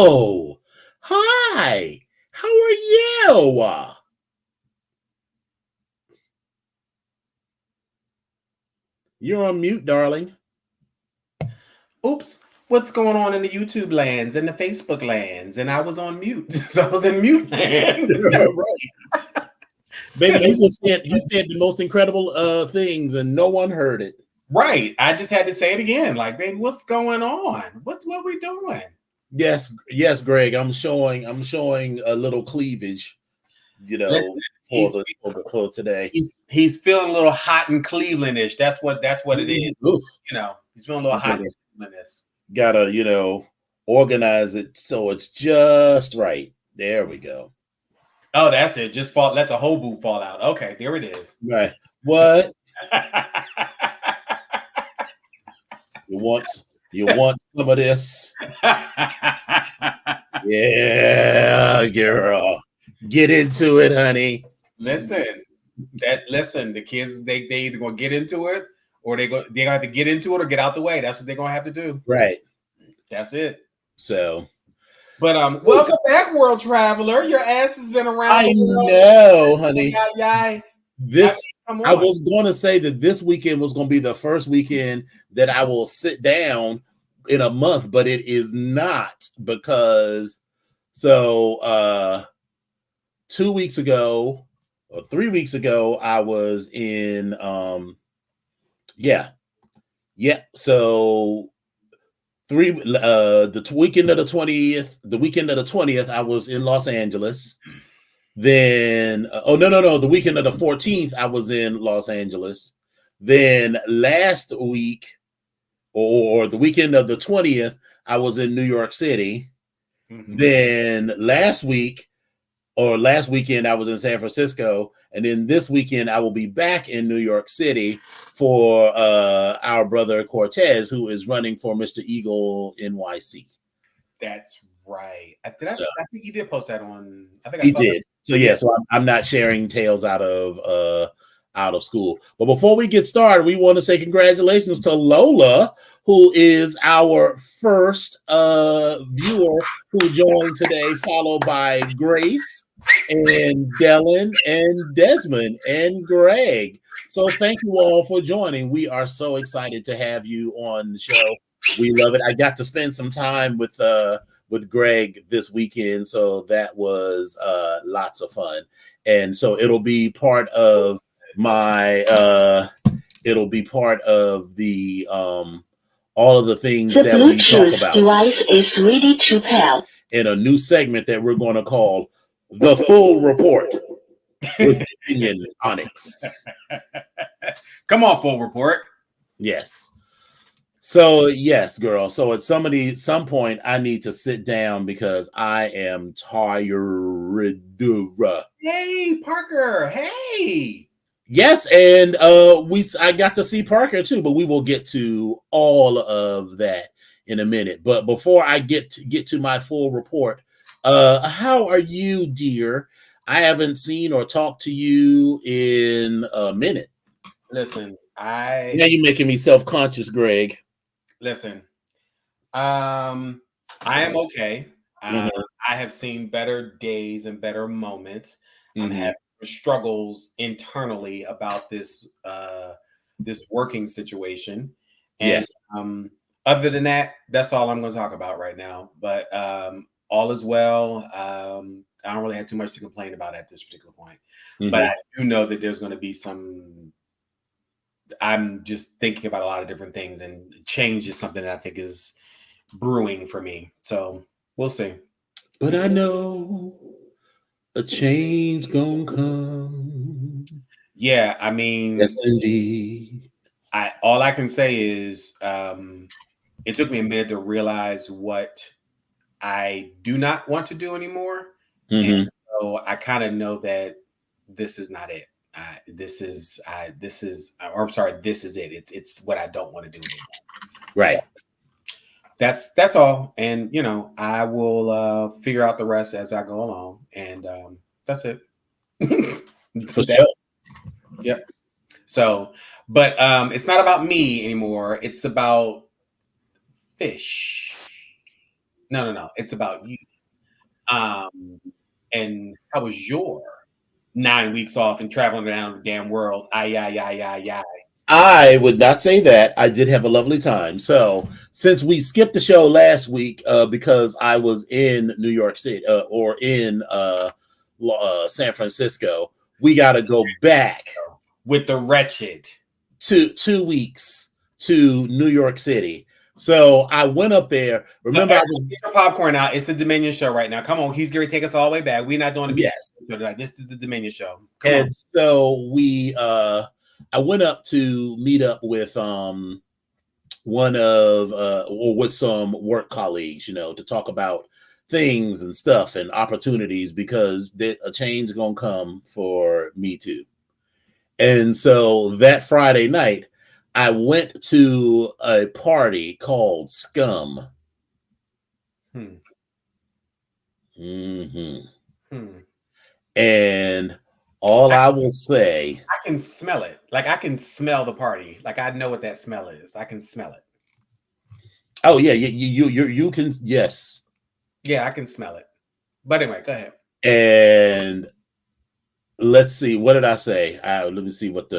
Oh, hi. How are you? You're on mute, darling. Oops, what's going on in the YouTube lands and the Facebook lands? And I was on mute. So I was in mute land. Right. Baby, you said the most incredible things and no one heard it. Right. I just had to say it again. Like, baby, what's going on? What we doing? Yes, Greg. I'm showing a little cleavage, Listen, for today. He's feeling a little hot and Clevelandish. That's what it is. Oof. He's feeling a little hot and Clevelandish. Gotta, organize it so it's just right. There we go. Oh, that's it. Just let the whole boot fall out. Okay, there it is. Right. What? You want some of this? Yeah, girl. Get into it, honey. Listen, the kids they either gonna get into it or they're gonna have to get into it or get out the way. That's what they're gonna have to do. Right. That's it. So, but welcome back, world traveler. Your ass has been around. I know, honey. I was going to say that this weekend was going to be the first weekend that I will sit down in a month, but it is not because 2 weeks ago or 3 weeks ago, I was in, So the weekend of the 20th, I was in Los Angeles. Then, the weekend of the 14th, I was in Los Angeles. Then last week, or the weekend of the 20th, I was in New York City. Mm-hmm. Then last weekend, I was in San Francisco. And then this weekend, I will be back in New York City for our brother Cortez, who is running for Mr. Eagle NYC. That's right. I think you did post that on. I think he did. So so I'm not sharing tales out of school. But before we get started, we want to say congratulations to Lola, who is our first viewer who joined today, followed by Grace and Dylan and Desmond and Greg. So thank you all for joining. We are so excited to have you on the show. We love it. I got to spend some time with Greg this weekend, so that was lots of fun. And so it'll be part of my all of the things that we talk about. The Bluetooth device is ready to pair. In a new segment that we're going to call The Full Report with Opinion Onyx. Come on, Full Report. Yes. So yes, girl. So at some point, I need to sit down because I am tired. Hey, Parker. Hey. Yes, and I got to see Parker too, but we will get to all of that in a minute. But before I get to my full report, how are you, dear? I haven't seen or talked to you in a minute. Listen, now you're making me self-conscious, Greg. Listen, I am okay. I have seen better days and better moments. I'm having struggles internally about this working situation, and other than that, that's all I'm going to talk about right now. But all is well. I don't really have too much to complain about at this particular point, but I do know that there's going to be some. I'm just thinking about a lot of different things, and change is something that I think is brewing for me. So we'll see. But I know a change gonna come. Yeah, I mean, yes, indeed. All I can say is it took me a minute to realize what I do not want to do anymore, and so I kind of know that this is not it. This is it. It's what I don't want to do anymore. Right. That's all. And I will figure out the rest as I go along. And that's it. For sure. Yep. So, but it's not about me anymore. It's about fish. No. It's about you. And how was your 9 weeks off and traveling around the damn world? I would not say that. I did have a lovely time. So, since we skipped the show last week because I was in New York City or in San Francisco, we got to go back with the wretched to 2 weeks to New York City. So I went up there. Remember, I was get your popcorn out. It's the Dominion show right now. Come on, he's going to take us all the way back. We're not doing the yes. This is the Dominion show. Come on. So we I went up to meet up with one of or with some work colleagues, to talk about things and stuff and opportunities because a change is gonna come for me too. And so that Friday night, I went to a party called Scum. And I will say, I can smell it. Like I can smell the party. Like I know what that smell is. I can smell it. Oh yeah, you can. Yes. Yeah, I can smell it. But anyway, go ahead. And let's see. What did I say? Let me see what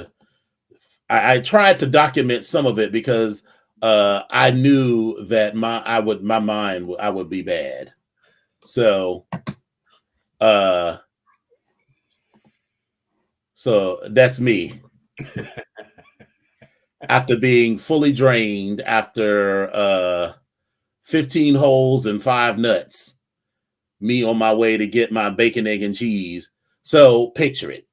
I tried to document some of it because I knew that I would be bad. So so that's me. After being fully drained after 15 holes and 5 nuts, me on my way to get my bacon, egg, and cheese. So picture it.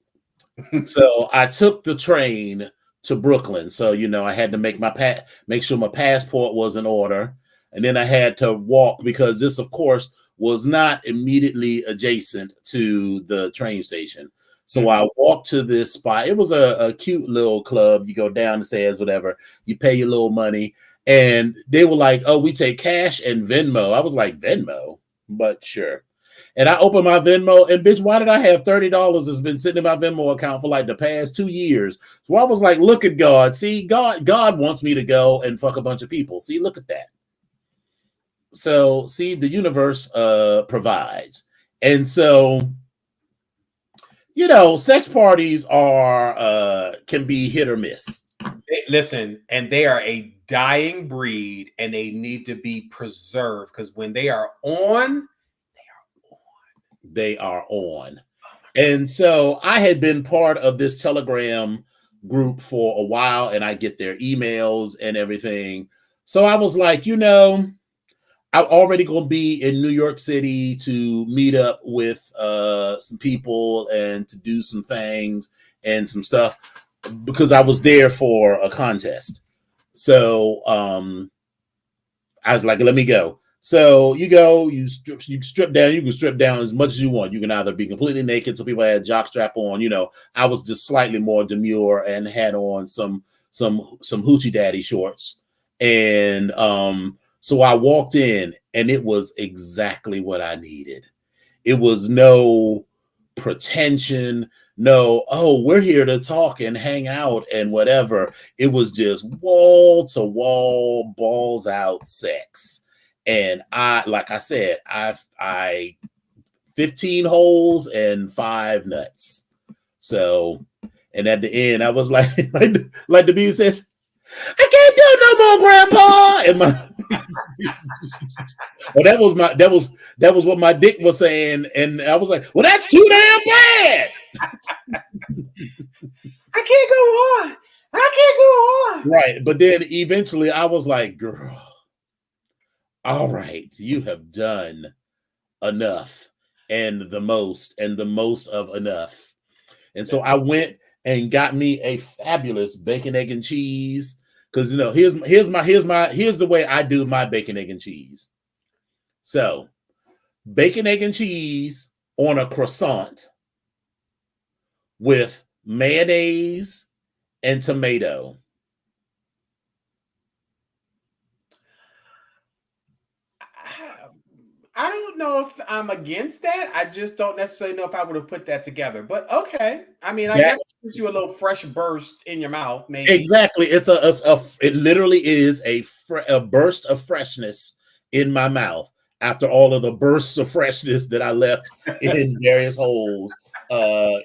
So I took the train to Brooklyn. So, I had to make sure my passport was in order. And then I had to walk because this, of course, was not immediately adjacent to the train station. So I walked to this spot. It was a cute little club. You go down the stairs, whatever. You pay your little money. And they were like, oh, we take cash and Venmo. I was like, Venmo? But sure. And I opened my Venmo, and bitch, why did I have $30 that's been sitting in my Venmo account for like the past 2 years? So I was like, look at God. See, God wants me to go and fuck a bunch of people. See, look at that. So, see, the universe provides. And so, sex parties can be hit or miss. Listen, and they are a dying breed, and they need to be preserved because when they are on, they are on. And so I had been part of this Telegram group for a while, and I get their emails and everything. So I was like, I'm already going to be in New York City to meet up with some people and to do some things and some stuff because I was there for a contest. So I was like, let me go. So you go, you strip down, you can strip down as much as you want. You can either be completely naked. So people had jockstrap on, I was just slightly more demure and had on some hoochie daddy shorts. And so I walked in and it was exactly what I needed. It was no pretension, no, oh, we're here to talk and hang out and whatever. It was just wall to wall, balls out sex. And like I said, I 15 holes and 5 nuts. So, and at the end, I was like the bee says, I can't do no more, Grandpa. And well, that was what my dick was saying, and I was like, well, that's too damn bad. I can't go on. Right, but then eventually, I was like, girl. All right, you have done enough and the most of enough. And so I went and got me a fabulous bacon, egg, and cheese. Because here's the way I do my bacon, egg, and cheese. So bacon, egg, and cheese on a croissant with mayonnaise and tomato. I don't know if I'm against that. I just don't necessarily know if I would have put that together. But okay, I mean, I guess it gives you a little fresh burst in your mouth, maybe. Exactly, it's it literally is a burst of freshness in my mouth. after all of the bursts of freshness that I left in various holes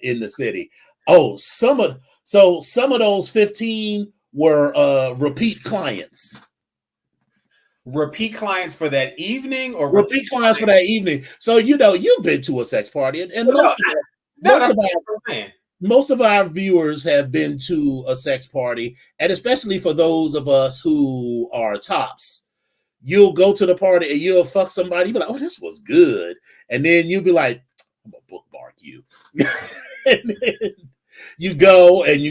in the city. Oh, some of those 15 were repeat clients. Repeat clients for that evening, or repeat clients for that evening. So you've been to a sex party, and most of our viewers have been to a sex party, and especially for those of us who are tops, you'll go to the party and you'll fuck somebody, you'll be like, oh, this was good, and then you'll be like, I'm gonna bookmark you. And then you go and you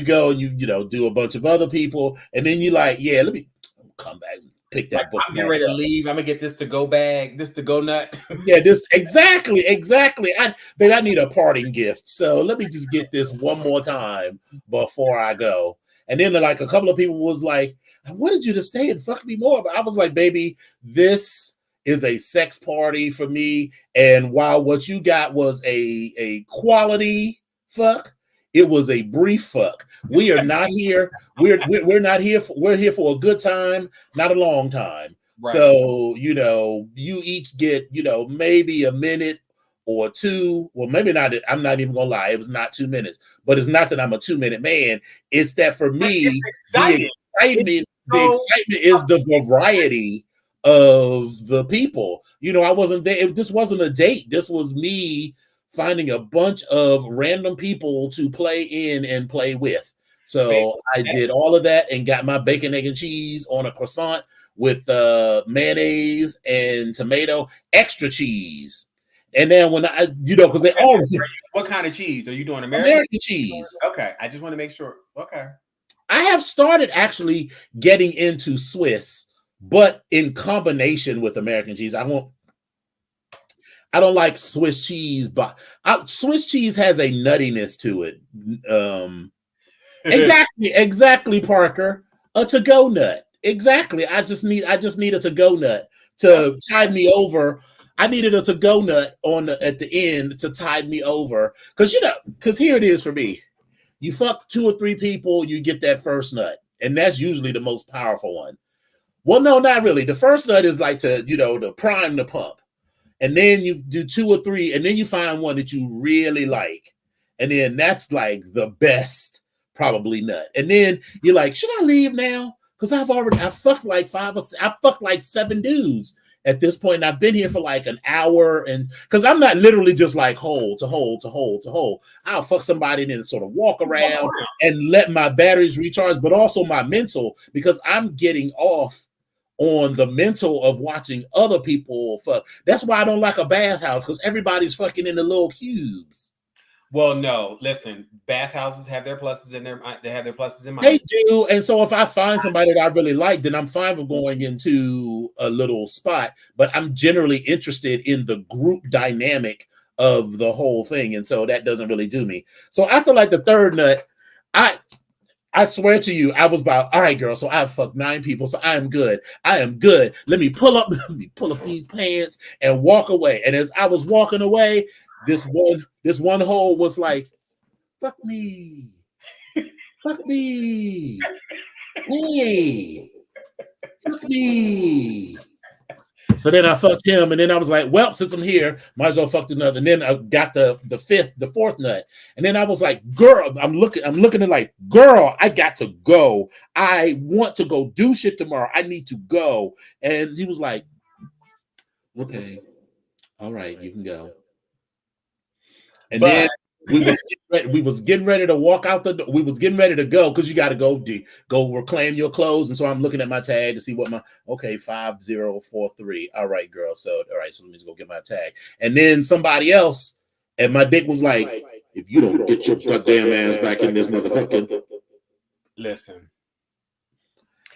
do a bunch of other people, and then you like, yeah, let me come back. Pick that book. I'm getting ready to leave. I'm gonna get this to go bag, this to go nut. Yeah, this exactly. I need a parting gift. So let me just get this one more time before I go. And then like a couple of people was like, I wanted you to stay and fuck me more. But I was like, baby, this is a sex party for me. And while what you got was a quality fuck, it was a brief fuck. We are not here. We're not here. We're here for a good time, not a long time. Right. So you each get maybe a minute or two. Well, maybe not. I'm not even gonna lie. It was not 2 minutes. But it's not that I'm a 2-minute man. It's that for me, the excitement is the variety of the people. I wasn't there. This wasn't a date. This was me finding a bunch of random people to play in and play with. So I did all of that and got my bacon, egg, and cheese on a croissant with mayonnaise and tomato, extra cheese. And then when because they all. What kind of cheese are you doing? American cheese. Okay, I just want to make sure. Okay. I have started actually getting into Swiss, but in combination with American cheese. I don't like Swiss cheese, but Swiss cheese has a nuttiness to it. Exactly, Parker. A to-go nut. Exactly. I just need a to-go nut to tide me over. I needed a to-go nut at the end to tide me over. Because here it is for me. You fuck 2 or 3 people, you get that first nut. And that's usually the most powerful one. Well, no, not really. The first nut is like to prime the pump. And then you do 2 or 3, and then you find one that you really like. And then that's like the best probably nut. And then you're like, should I leave now? Because I fucked like 7 dudes at this point. And I've been here for like an hour. And because I'm not literally just like hole to hole to hole to hole. I'll fuck somebody and then sort of walk around and let my batteries recharge, but also my mental, because I'm getting off on the mental of watching other people fuck. That's why I don't like a bathhouse, because everybody's fucking in the little cubes. Well, no, listen, bathhouses have their pluses in they have their pluses in mind. They do. And so if I find somebody that I really like, then I'm fine with going into a little spot, but I'm generally interested in the group dynamic of the whole thing. And so that doesn't really do me. So after like the third nut, I swear to you, I was about, all right, girl, so I've fucked 9 people, so I am good. Let me pull up these pants and walk away. And as I was walking away, this one hole was like, fuck me. Fuck me. Hey. Fuck me. So then I fucked him, and then I was like, well, since I'm here, might as well fuck another. And then I got the 4th nut. And then I was like, girl, I'm looking at like, girl, I got to go. I want to go do shit tomorrow. I need to go. And he was like, okay, all right, you can go. And then we was getting ready to walk out the door. We was getting ready to go, because you got to go reclaim your clothes. And so I'm looking at my tag to see what 5043. All right, girl. So let me just go get my tag. And then somebody else, and my dick was like, if you don't get your goddamn ass back in this motherfucker. Listen.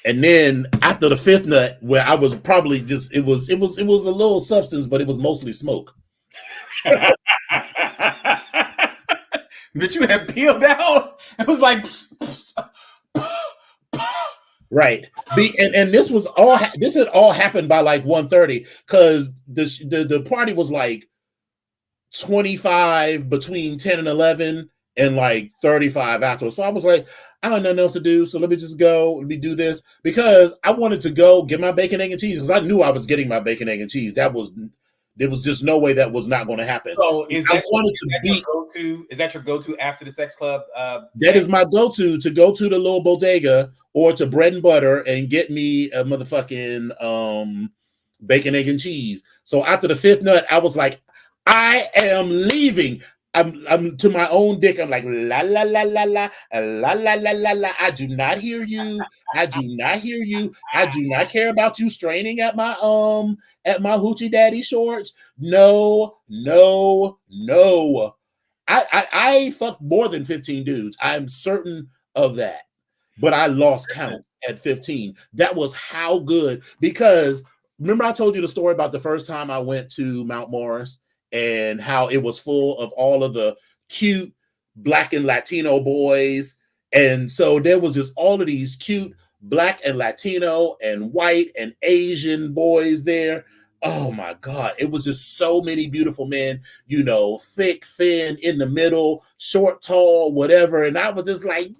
And then after the 5th nut, where I was probably just, it was a little substance, but it was mostly smoke. That you had peeled out. It was like, right. And this had all happened by like 1:30, because the party was like 25 between 10 and 11 and like 35 afterwards. So I was like, I don't know nothing else to do, so let me just go. Let me do this because I wanted to go get my bacon, egg, and cheese because I knew I was getting my bacon, egg, and cheese. There was just no way that was not going to happen. So is I that wanted to your beat. go-to? Is that your go-to after the sex club? That is my go-to to go to the little bodega or to Bread and Butter and get me a motherfucking bacon, egg, and cheese. So after the fifth nut, I was like, I am leaving. I'm to my own dick. I'm like, la la la la la la la la la la. I do not hear you. I do not hear you. I do not care about you straining at my hoochie daddy shorts. No, no, no. I fucked more than 15 dudes. I'm certain of that. But I lost count at 15. That was how good, because remember I told you the story about the first time I went to Mount Morris and how it was full of all of the cute Black and Latino boys. And so there was just all of these cute Black and Latino and white and Asian boys there. Oh my God. It was just so many beautiful men, thick, thin, in the middle, short, tall, whatever. And I was just like,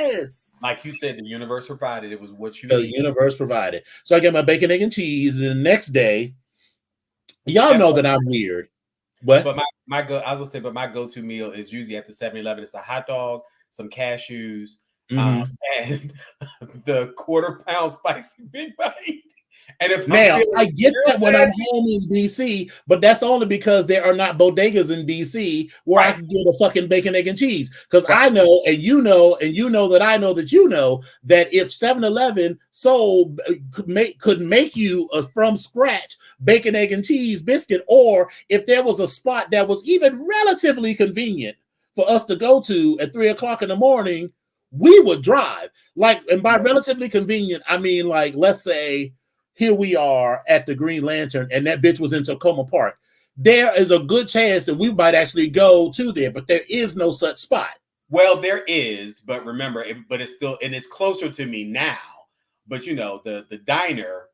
yes. Like you said, the universe provided. It was what you The needed. universe provided. So I get my bacon, egg, and cheese. And the next day, y'all know that I'm weird. What? But my go-to meal is usually at the 7-Eleven. It's a hot dog, some cashews, and the 1/4-pound spicy Big Bite. And if now I get that when I'm home in DC, but that's only because there are not bodegas in DC where I can get a fucking bacon, egg, and cheese. Because I know, and you know that I know that you know that if 7-Eleven sold could make you a from scratch bacon, egg, and cheese biscuit, or if there was a spot that was even relatively convenient for us to go to at 3:00 in the morning, we would drive. And by relatively convenient, I mean let's say here we are at the Green Lantern and that bitch was in Tacoma Park. There is a good chance that we might actually go to there, but there is no such spot. Well, there is, but remember, but it's still, and it's closer to me now. But the diner,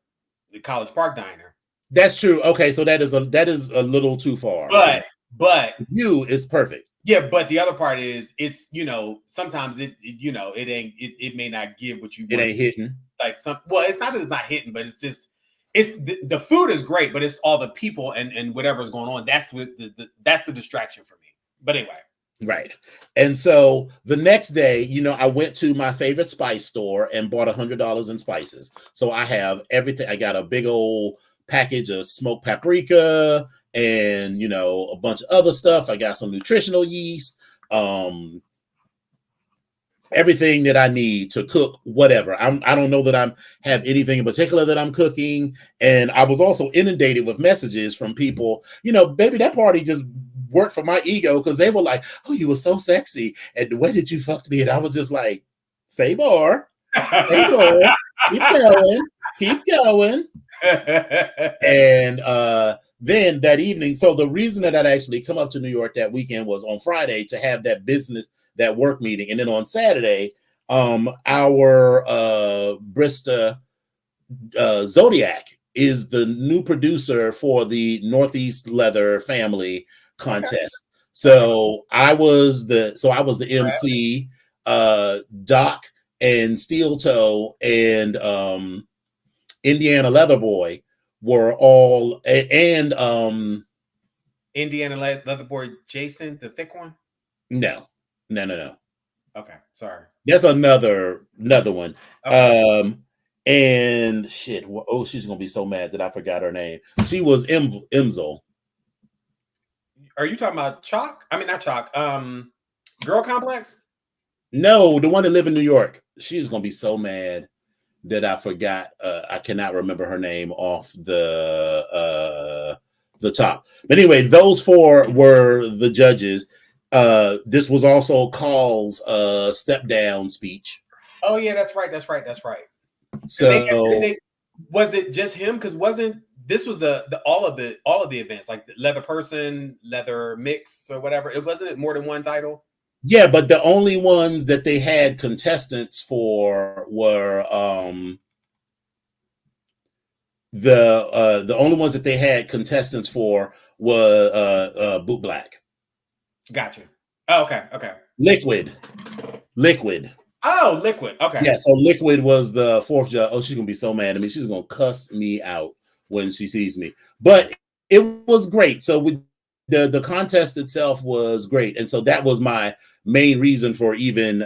the College Park diner. That's true. Okay, so that is a little too far. But you is perfect. Yeah, but the other part is it's sometimes it may not give what you want. It ain't hitting. It's not that it's not hitting, but it's just the food is great, but it's all the people and whatever's going on. That's the distraction for me. But anyway. Right. And so the next day, I went to my favorite spice store and bought $100 in spices. So I have everything. I got a big old package of smoked paprika and, a bunch of other stuff. I got some nutritional yeast, everything that I need to cook whatever. I don't know that I have anything in particular that I'm cooking. And I was also inundated with messages from people, baby, that party just worked for my ego because they were like, oh, you were so sexy. And the way that you fucked me. And I was just like, say more. Say more. Keep going. And then that evening, so the reason that I'd actually come up to New York that weekend was on Friday to have that work meeting. And then on Saturday, our Brista Zodiac is the new producer for the Northeast Leather Family contest. Okay. So I was the MC, Doc and Steel Toe and Indiana Leather Boy were all and Indiana Leather Boy Jason, the thick one? No. Okay, sorry. That's another one. Okay. And shit. Oh, she's gonna be so mad that I forgot her name. She was Imzel. Are you talking about Chalk? I mean, not Chalk. Girl Complex? No, the one that live in New York. She's gonna be so mad that I forgot. I cannot remember her name off the top. But anyway, those four were the judges. This was also Carl's step down speech. Oh yeah, that's right. So was it just him? Because this was the all of the events, like the leather person, leather mix, or whatever. It wasn't more than one title. Yeah, but the only ones that they had contestants for were the only ones that they had contestants for were Boot Black. Gotcha. Oh, okay. Liquid. Oh, Liquid. Okay. Yeah, so Liquid was the fourth judge. Oh, she's gonna be so mad at me. She's gonna cuss me out when she sees me. But it was great. So the contest itself was great, and so that was my main reason for even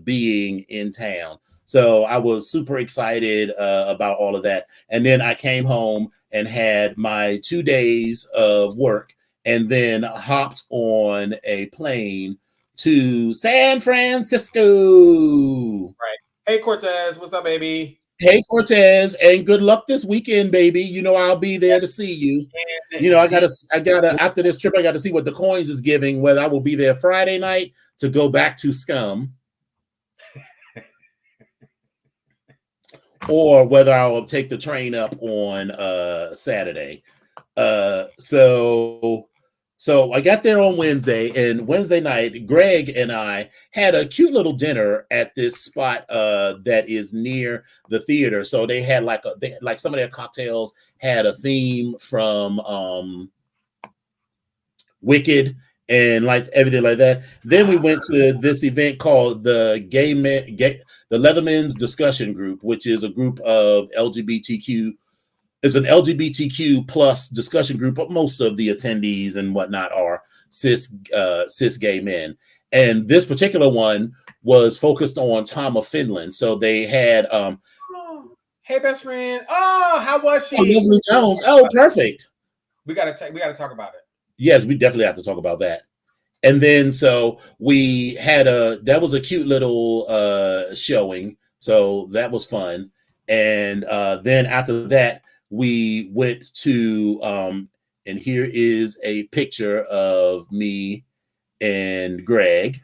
being in town. So I was super excited about all of that, and then I came home and had my 2 days of work, and then hopped on a plane to San Francisco. Right. Hey, Cortez, what's up, baby? Hey, Cortez, and good luck this weekend, baby. You know I'll be there to see you. You know, I gotta after this trip, I got to see what the coins is giving. Whether I will be there Friday night to go back to Scum, or whether I will take the train up on Saturday. So I got there on Wednesday, and Wednesday night, Greg and I had a cute little dinner at this spot that is near the theater. So they had like some of their cocktails had a theme from Wicked and like everything like that. Then we went to this event called the Leatherman's Discussion Group, which is a group of LGBTQ. It's an LGBTQ plus discussion group, but most of the attendees and whatnot are cis gay men. And this particular one was focused on Tom of Finland. So they had hey, best friend. Oh, how was she? Leslie Jones. Oh, perfect. We gotta talk about it. Yes, we definitely have to talk about that. And then so we had that was a cute little showing. So that was fun. And then after that, we went to and here is a picture of me and Greg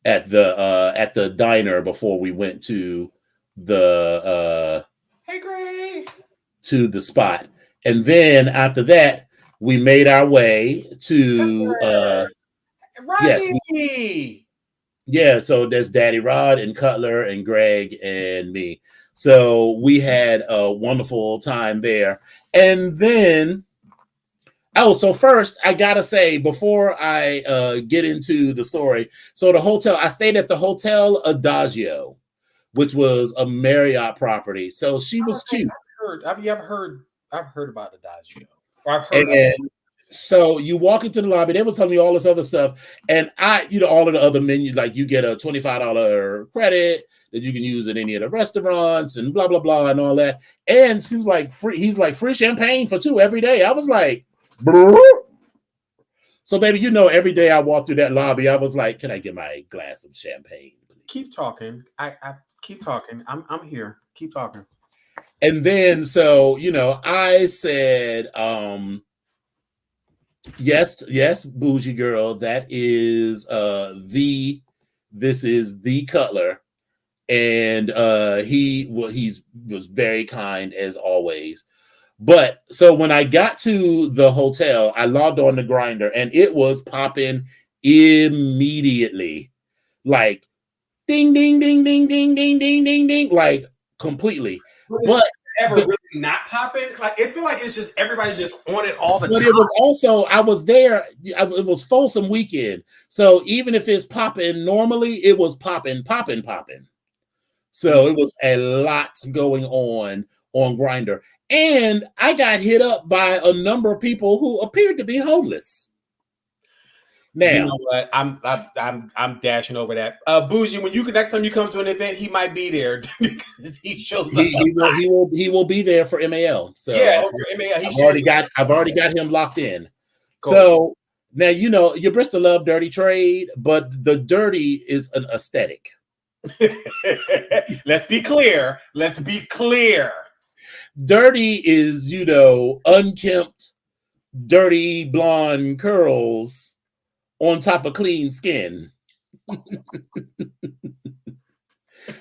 at the diner before we went to the hey Greg to the spot. And then after that, we made our way to Rodney. Yeah, so there's Daddy Rod and Cutler and Greg and me. So we had a wonderful time there. And then, so first I gotta say, before I get into the story, so the hotel, I stayed at the Hotel Adagio, which was a Marriott property. So she was cute. I've heard about Adagio. Or I've heard so you walk into the lobby, they was telling me all this other stuff. And all of the other menus, like you get a $25 credit that you can use at any of the restaurants and blah, blah, blah, and all that. And seems like he's like free champagne for 2 every day. I was like, brr. So baby, every day I walk through that lobby, I was like, can I get my glass of champagne? Keep talking. I keep talking. I'm here. Keep talking. And then, so, I said, yes, bougie girl, that is this is the Cutler. And he was very kind as always. But so when I got to the hotel, I logged on the Grindr and it was popping immediately. Like ding, ding, ding, ding, ding, ding, ding, ding, ding, like completely. But really not popping? Like it feel like it's just everybody's just on it all the time. But it was also, I was there, it was Folsom weekend. So even if it's popping normally, it was popping. So it was a lot going on Grindr. And I got hit up by a number of people who appeared to be homeless. Now, you know what? I'm dashing over that. Bougie, when next time you come to an event, he might be there because he shows up. He will be there for MAL. So yeah, for MAL. I've already got him locked in. Cool. So now your Bristol love dirty trade, but the dirty is an aesthetic. Let's be clear. Dirty is, unkempt, dirty blonde curls on top of clean skin.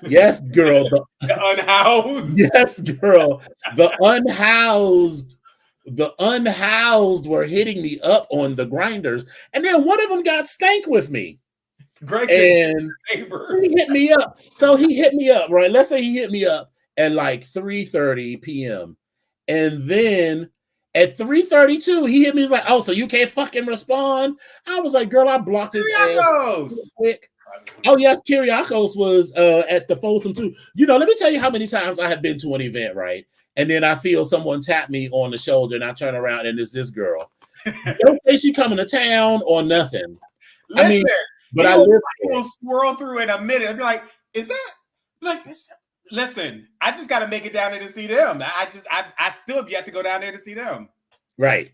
Yes, girl. The unhoused. Yes, girl. The unhoused were hitting me up on the grinders. And then one of them got stank with me. Greg and he hit me up. So he hit me up, right? Let's say he hit me up at like 3:30 p.m. And then At 3:32, he hit me. He's like, "Oh, so you can't fucking respond?" I was like, "Girl, I blocked his ass quick." Oh yes, Kyriakos was at the Folsom too. You know, let me tell you how many times I have been to an event, right? And then I feel someone tap me on the shoulder, and I turn around, and it's this girl. Don't say she coming to town or nothing. Listen, I mean, but I will swirl through in a minute. I'd be like, "Is that like?" Listen, I just got to make it down there to see them. I still have yet to go down there to see them. Right.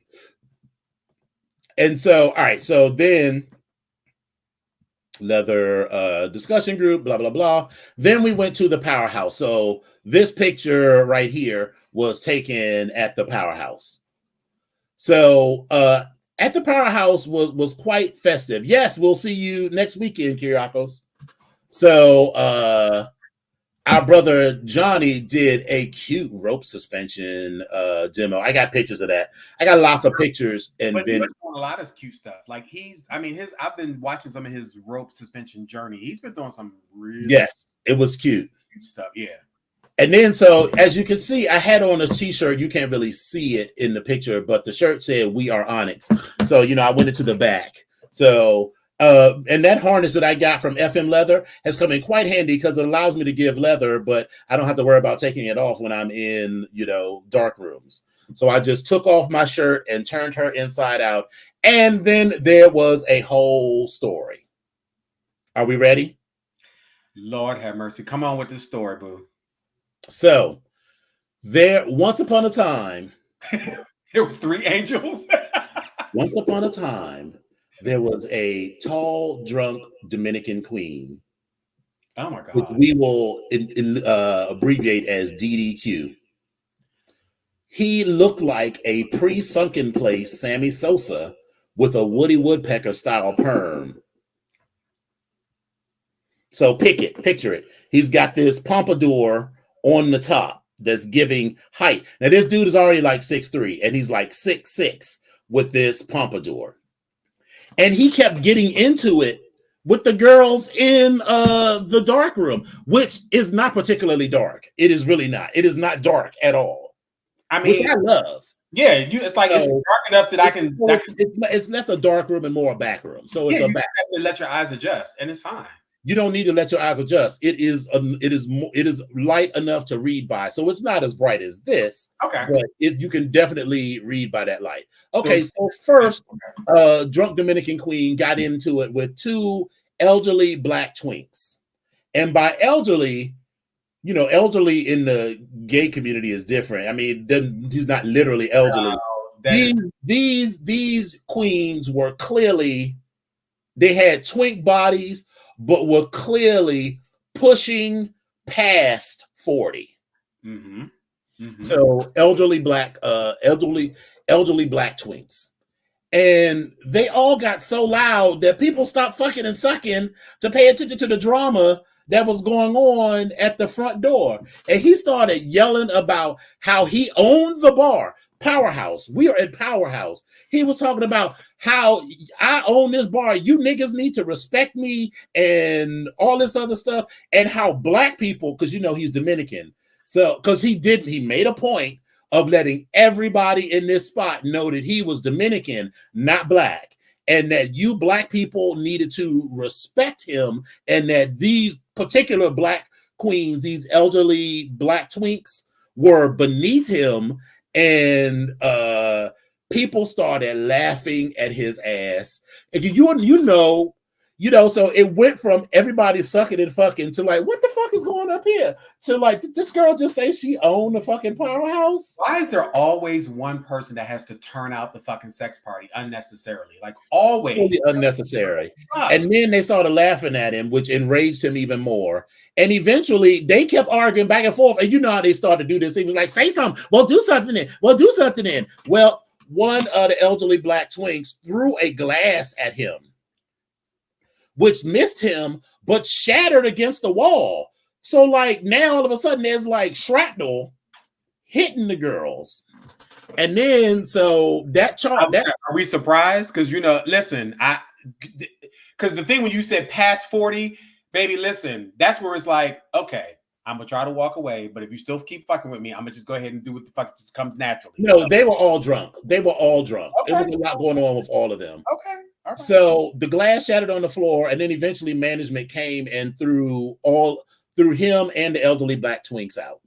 And so, all right. So then, another discussion group, blah blah blah. Then we went to the Powerhouse. So this picture right here was taken at the Powerhouse. So at the Powerhouse was quite festive. Yes, we'll see you next weekend, Kyriakos. So our brother Johnny did a cute rope suspension demo. I got pictures of that. I got lots of pictures. And but then he's doing a lot of cute stuff. Like I've been watching some of his rope suspension journey. He's been doing some really it was cute stuff. Yeah. And then, so as you can see, I had on a t-shirt. You can't really see it in the picture, but the shirt said "We Are Onyx." So, you know, I went into the back. So, and that harness that I got from FM Leather has come in quite handy because it allows me to give leather, but I don't have to worry about taking it off when I'm in, you know, dark rooms. So I just took off my shirt and turned her inside out. And then there was a whole story. Are we ready? Lord have mercy. Come on with this story, boo. So once upon a time, there was 3 angels. Once upon a time, there was a tall, drunk Dominican queen. Oh my God. Which we will abbreviate as DDQ. He looked like a pre-sunken place Sammy Sosa with a Woody Woodpecker style perm. So picture it. He's got this pompadour on the top that's giving height. Now this dude is already like 6'3", and he's like 6'6" with this pompadour. And he kept getting into it with the girls in the dark room, which is not particularly dark. It is really not. It is not dark at all. I mean, which I love. Yeah, it's like it's dark enough that I can. It's less a dark room and more a back room. So it's a back. You have to let your eyes adjust, and it's fine. You don't need to let your eyes adjust. It is light enough to read by. So it's not as bright as this. Okay, but you can definitely read by that light. Okay, so first, drunk Dominican queen got into it with 2 elderly black twinks, and by elderly, you know, elderly in the gay community is different. I mean, he's not literally elderly. These queens were clearly, they had twink bodies, but were clearly pushing past 40. Mm-hmm. Mm-hmm. So elderly black twinks. And they all got so loud that people stopped fucking and sucking to pay attention to the drama that was going on at the front door. And he started yelling about how he owned the bar. Powerhouse. We are at Powerhouse. He was talking about how I own this bar. You niggas need to respect me and all this other stuff. And how black people, because you know he's Dominican. So because he made a point of letting everybody in this spot know that he was Dominican, not black. And that you black people needed to respect him, and that these particular black queens, these elderly black twinks, were beneath him. And people started laughing at his ass. And so it went from everybody sucking and fucking to like, what the fuck is going up here? To like, did this girl just say she owned the fucking Powerhouse? Why is there always one person that has to turn out the fucking sex party unnecessarily? Like always. Totally unnecessary. And then they started laughing at him, which enraged him even more. And eventually they kept arguing back and forth. And you know how they started to do this. He was like, say something. Well, do something then. Well, one of the elderly black twinks threw a glass at him, which missed him, but shattered against the wall. So like now all of a sudden there's like shrapnel hitting the girls. And then so that chart. Are we surprised? Because listen, because the thing when you said past 40, baby, listen, that's where it's like, okay, I'm gonna try to walk away, but if you still keep fucking with me, I'm gonna just go ahead and do what the fuck just comes naturally. No, they were all drunk. They were all drunk. Okay. It was a lot going on with all of them. Okay. All right. So the glass shattered on the floor, and then eventually management came and threw him and the elderly black twinks out.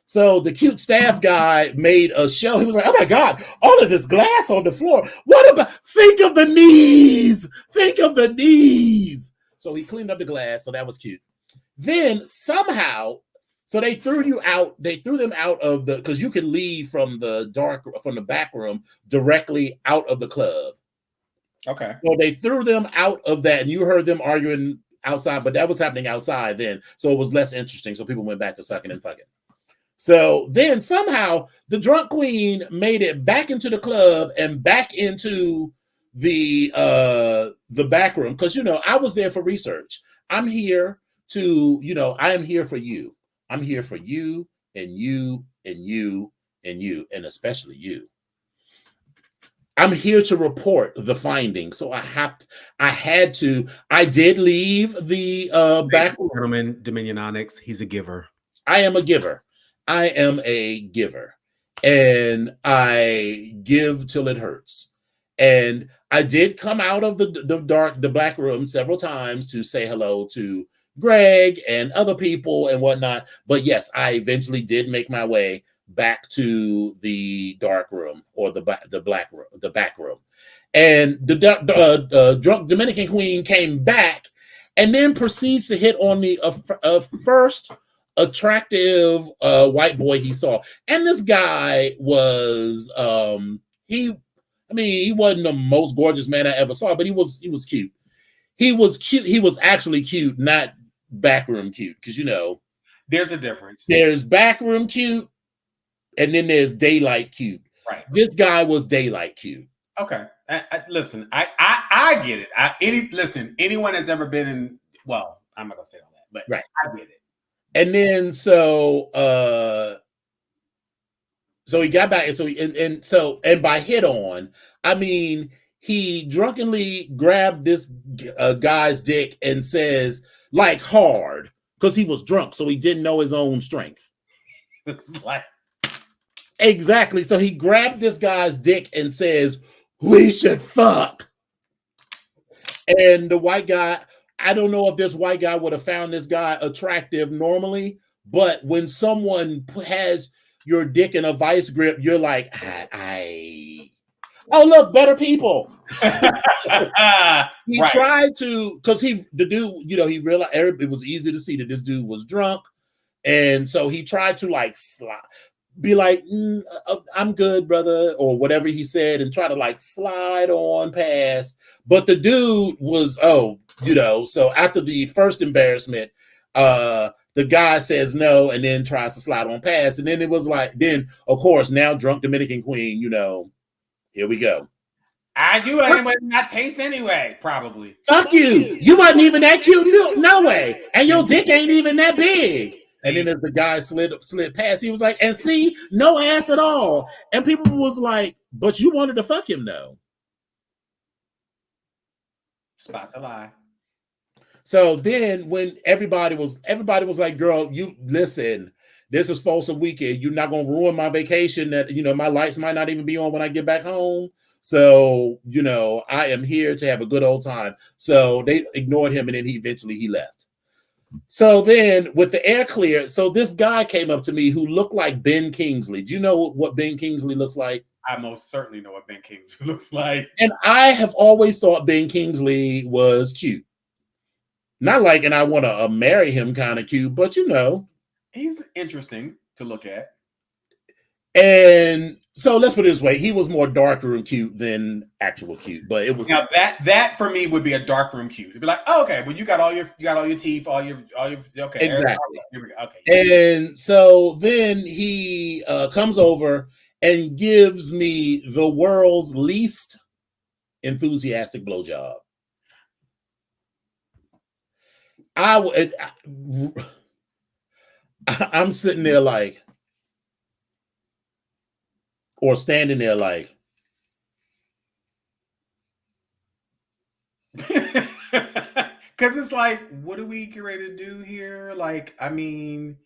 So the cute staff guy made a show. He was like, "Oh my God, all of this glass on the floor. What about, think of the knees. Think of the knees." So he cleaned up the glass. So that was cute. Then somehow, so they threw you out. They threw them out of the, because you can leave from the back room directly out of the club. Okay. So they threw them out of that, and you heard them arguing outside, but that was happening outside then. So it was less interesting. So people went back to sucking and fucking. So then somehow the drunk queen made it back into the club and back into the back room. Because, I was there for research. I'm here to, I am here for you. I'm here for you and you and you and you, and especially you. I'm here to report the findings. So I did leave the back room. Gentlemen, Dominionics, he's a giver. I am a giver. I am a giver, and I give till it hurts. And I did come out of the black room several times to say hello to Greg and other people and whatnot. But yes, I eventually did make my way back to the dark room, or the back room. And the drunk Dominican queen came back and then proceeds to hit on the first attractive white boy he saw. And this guy was he wasn't the most gorgeous man I ever saw, but he was cute. He was cute. He was actually cute, not backroom cute, because there's a difference. There's backroom cute, and then there's daylight cute. Right. This guy was daylight cute. Okay. Listen, I get it. Anyone that's ever been in, well, I'm not gonna say all that, but right. I get it. And then so he got back, and by hit on, I mean he drunkenly grabbed this guy's dick and says, like, hard, because he was drunk, so he didn't know his own strength. Exactly. So he grabbed this guy's dick and says, "We should fuck." And the white guy, I don't know if this white guy would have found this guy attractive normally, but when someone has your dick in a vice grip, you're like, oh, look, better people. He tried to, because the dude, he realized it was easy to see that this dude was drunk. And so he tried to be like, I'm good, brother, or whatever he said, and try to slide on past. But the dude was, so after the first embarrassment, the guy says no and then tries to slide on past. And then it was then, of course, now drunk Dominican queen, here we go. You ain't not taste anyway, probably. Fuck you. You wasn't even that cute, no way. And your dick ain't even that big. And then as the guy slid past, he was like, and see, no ass at all. And people was like, but you wanted to fuck him, though. Spot the lie. So then when everybody was like, girl, you listen, this is Folsom weekend. You're not going to ruin my vacation that, my lights might not even be on when I get back home. So, I am here to have a good old time. So they ignored him, and then he left. So then with the air clear, so this guy came up to me who looked like Ben Kingsley. Do you know what Ben Kingsley looks like? I most certainly know what Ben Kingsley looks like. And I have always thought Ben Kingsley was cute. Not and I want to marry him kind of cute, but he's interesting to look at. And so let's put it this way: he was more darkroom cute than actual cute. But it was now that for me would be a darkroom cute. It'd be like, oh, okay, well you got all your teeth, all your okay, exactly. Here we go. Okay. And so then he comes over and gives me the world's least enthusiastic blowjob. I'm sitting there or standing there because it's like, what are we get ready to do here? I mean,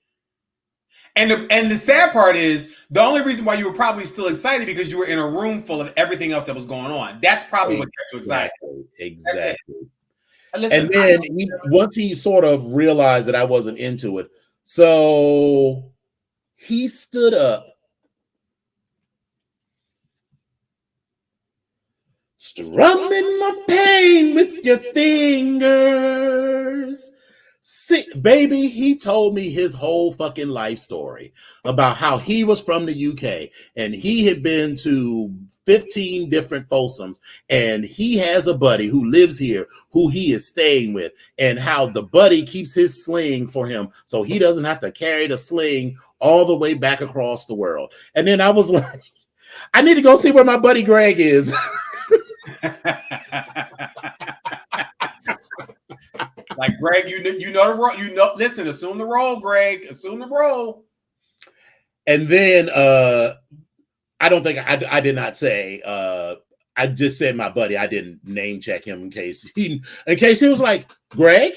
And the sad part is the only reason why you were probably still excited because you were in a room full of everything else that was going on. That's probably what kept you excited. Exactly. Listen, and then once he sort of realized that I wasn't into it, so he stood up, strumming my pain with your fingers. See, baby, he told me his whole fucking life story about how he was from the UK and he had been to 15 different foursomes and he has a buddy who lives here who he is staying with and how the buddy keeps his sling for him so he doesn't have to carry the sling all the way back across the world. And then I was like, I need to go see where my buddy Greg is. Like, Greg, you know the role. Listen, assume the role, Greg. Assume the role. And then I don't think I did not say I just said my buddy. I didn't name check him in case he was like, Greg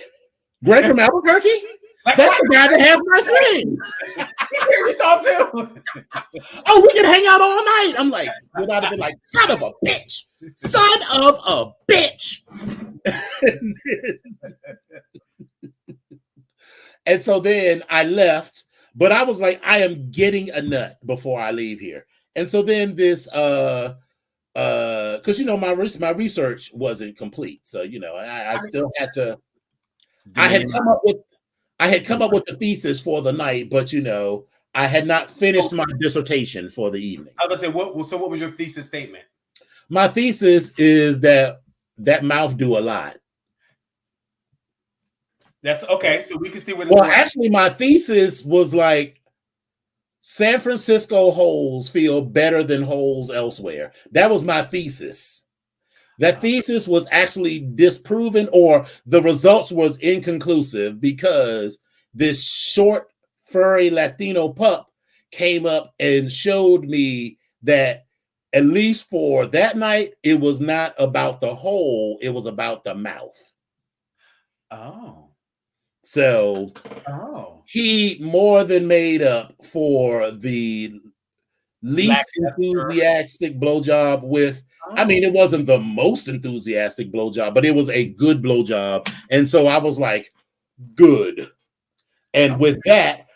from Albuquerque? That's the guy that has my sling. We saw too. Oh, we can hang out all night. I'm like, without it being like, son of a bitch. And so then I left, but I was like, I am getting a nut before I leave here. And so then this because my research wasn't complete. So I still had to I had come up with the thesis for the night, but I had not finished my dissertation for the evening. I was gonna say, what was your thesis statement? My thesis is that mouth do a lot. That's okay. So we can see where. Well, actually, my thesis was like San Francisco holes feel better than holes elsewhere. That was my thesis. That thesis was actually disproven, or the results was inconclusive because this short, furry Latino pup came up and showed me that at least for that night, it was not about the hole, it was about the mouth. Oh. So he more than made up for the least enthusiastic blowjob with, I mean, it wasn't the most enthusiastic blowjob, but it was a good blowjob. And so I was like, good. And with that,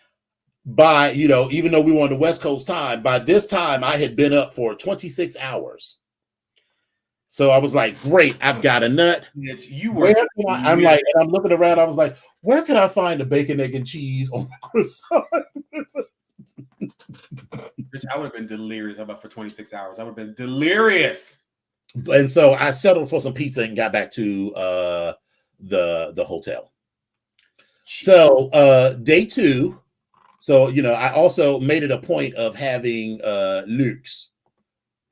by, even though we were on the West Coast time, by this time I had been up for 26 hours. So I was like, great, I've got a nut. I'm looking around, I was like, where can I find the bacon, egg, and cheese on the croissant? Rich, I would have been delirious about for 26 hours. I would have been delirious. And so I settled for some pizza and got back to the hotel. So day 2. So, I also made it a point of having looks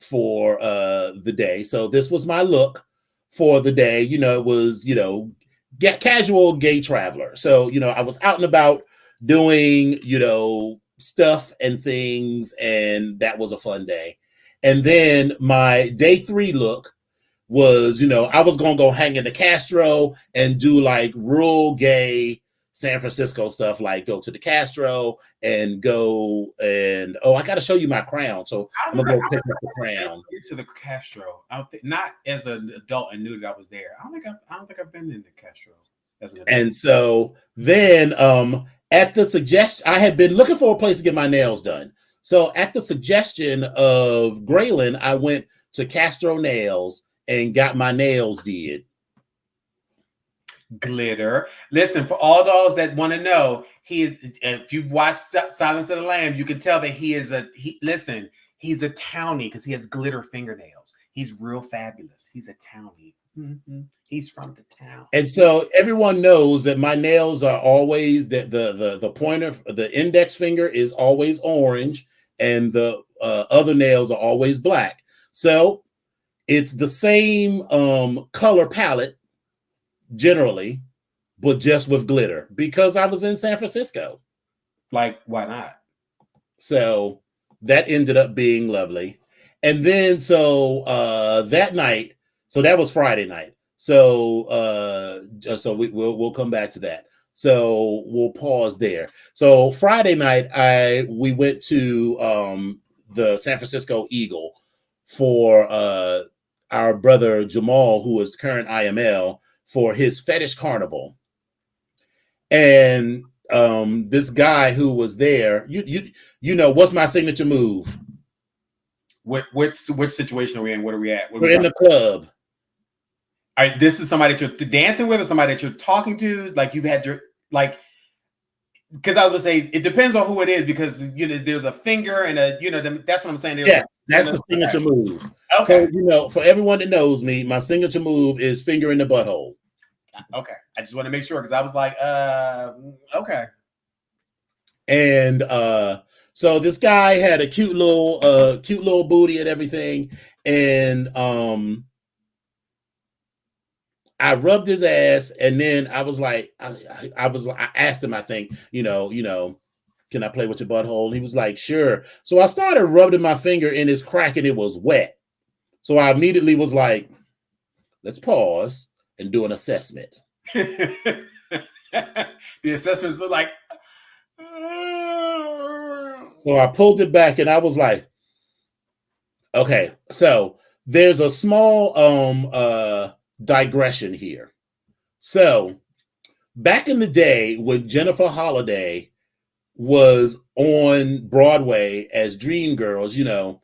for the day. So this was my look for the day. It was, casual gay traveler. So, I was out and about doing, stuff and things, and that was a fun day. And then my day 3 look was, I was going to go hang in the Castro and do like real gay San Francisco stuff, like go to the Castro and go and I got to show you my crown. So I'm gonna go pick up the crown. To the Castro, I don't think, not as an adult and knew that I was there. I don't think I've been in the Castro as an adult. And so then, at the suggestion, I had been looking for a place to get my nails done. So at the suggestion of Graylin, I went to Castro Nails and got my nails did. Glitter. Listen, for all those that want to know, he is. If you've watched Silence of the Lambs, you can tell that he's a townie because he has glitter fingernails. He's real fabulous. He's a townie. Mm-hmm. He's from the town. And so everyone knows that my nails are always that the pointer, the index finger is always orange, and the other nails are always black. So it's the same color palette generally, but just with glitter because I was in San Francisco. Like, why not? So that ended up being lovely. And then so that night, so that was Friday night. So we'll come back to that. So we'll pause there. So Friday night, we went to the San Francisco Eagle for our brother Jamal, who is current IML, for his fetish carnival. And this guy who was there, you know, what's my signature move? Which situation are we in? What are we at? We're in the club. All right, this is somebody that you're dancing with, or somebody that you're talking to. Like you've had your because I was gonna say it depends on who it is, because there's a finger and that's what I'm saying. Yes, that's the signature move. Okay. So for everyone that knows me, my signature move is finger in the butthole. Okay, I just want to make sure, because I was like, okay. And so this guy had a cute little booty and everything, and I rubbed his ass, and then I was like, I asked him, I think, can I play with your butthole? And he was like, sure. So I started rubbing my finger in his crack, and it was wet. So I immediately was like, let's pause and do an assessment. The assessments are like, so I pulled it back, and I was like, okay, so there's a small digression here. So back in the day when Jennifer Holliday was on Broadway as Dreamgirls,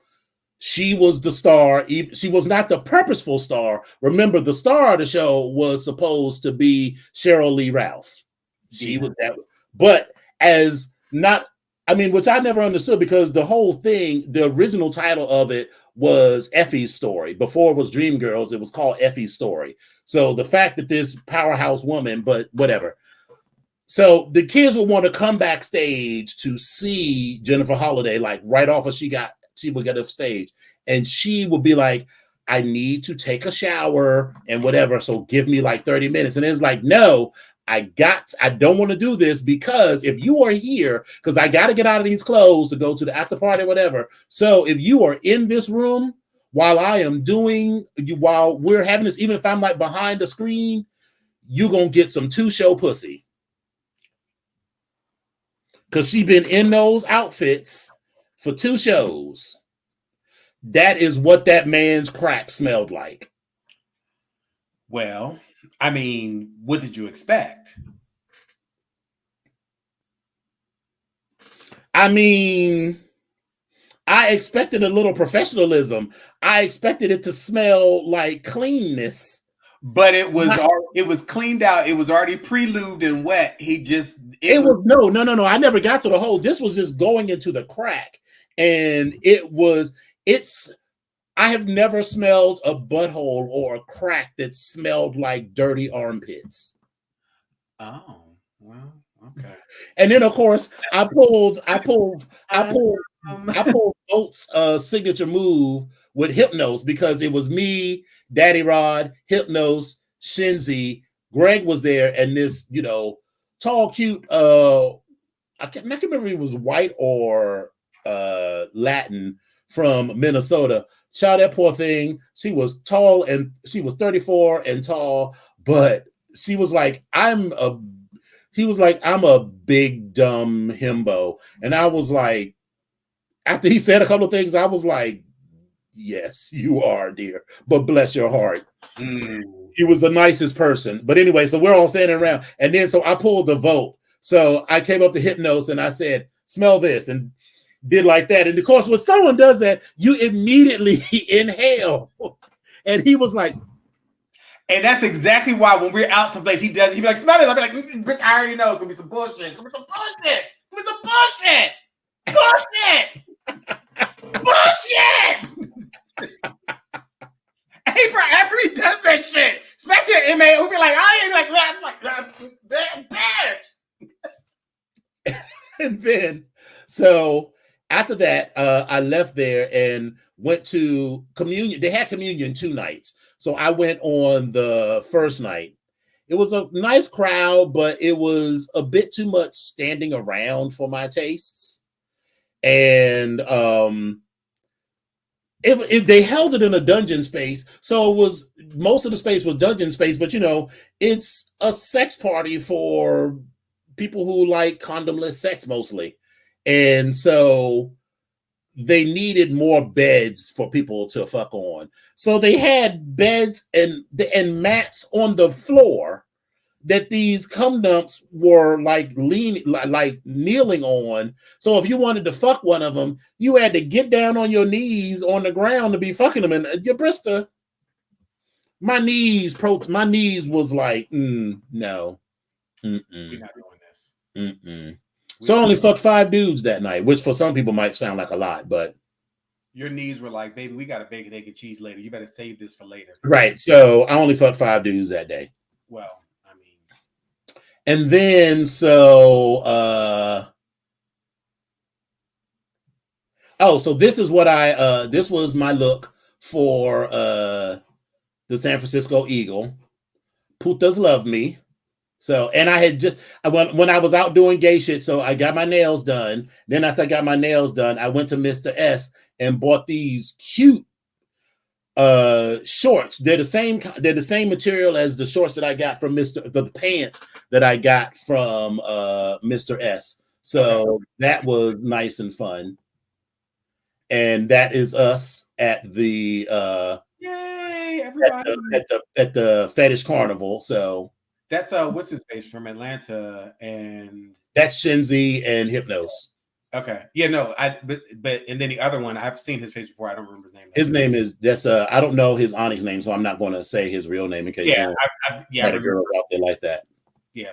she was the star. She was not the purposeful star. Remember, the star of the show was supposed to be Cheryl Lee Ralph. She was that, but as not, which I never understood, because the whole thing, the original title of it was Effie's Story. Before it was Dreamgirls, it was called Effie's Story. So the fact that this powerhouse woman, but whatever. So the kids would want to come backstage to see Jennifer Holliday, like right off as she would get off stage, and she would be like, I need to take a shower and whatever. So give me like 30 minutes. And it's like, no, I don't want to do this, because if you are here, because I got to get out of these clothes to go to the after party or whatever. So if you are in this room while while we're having this, even if I'm like behind the screen, you're going to get some 2-show pussy. Because she's been in those outfits for 2 shows. That is what that man's crack smelled like. Well, what did you expect? I expected a little professionalism. I expected it to smell like cleanness. But it was cleaned out. It was already pre-lubed and wet. No. I never got to the hole. This was just going into the crack. And I have never smelled a butthole or a crack that smelled like dirty armpits. Oh, well, okay. And then of course I pulled Bolt's signature move with Hypnose, because it was me, Daddy Rod, Hypnose, Shinzi, Greg was there, and this, tall, cute, I can't remember if he was white or Latin from Minnesota. Child, that poor thing. She was tall, and she was 34 and tall, but she was like, I'm a big dumb himbo. And I was like, after he said a couple of things, I was like, yes, you are, dear, but bless your heart. He was the nicest person. But anyway, so we're all standing around, and then so I pulled a vote. So I came up to Hypnose and I said, smell this, and did like that. And of course, when someone does that, you immediately inhale. And he was like, and that's exactly why when we're out someplace, he'd be like, smell it. I'll be like, bitch, I already know it's gonna be some bullshit. It's gonna be some bullshit. It's gonna be some bullshit. Bullshit. He forever he does that shit. Especially an MA who'll be like, bitch. And then, so after that, I left there and went to communion. They had communion 2 nights. So I went on the first night. It was a nice crowd, but it was a bit too much standing around for my tastes. And they held it in a dungeon space. So it was, most of the space was dungeon space, but it's a sex party for people who like condomless sex mostly, and so they needed more beds for people to fuck on. So they had beds and mats on the floor that these cum dumps were like kneeling on. So if you wanted to fuck one of them, you had to get down on your knees on the ground to be fucking them. And your Brista, my knees was like, no. We're not doing this. So I only fucked 5 dudes that night, which for some people might sound like a lot, but your knees were like, baby, we got a bacon, egg, and cheese later. You better save this for later. Right. So I only fucked 5 dudes that day. Well, I mean, and then so so this is what this was my look for the San Francisco Eagle. Putas love me. So, and I had just, when I was out doing gay shit, so I got my nails done. Then after I got my nails done, I went to Mr. S and bought these cute shorts. They're the same material as the shorts that I got from the pants that I got from Mr. S. So that was nice and fun. And that is us at the yay, everybody at the fetish carnival. So that's what's his face from Atlanta, and that's Shinzi and Hypnos. Okay, yeah, no, but and then the other one, I've seen his face before. I don't remember his name. His name is I don't know his Onyx name, so I'm not going to say his real name in case I had a girl out there like that. Yeah,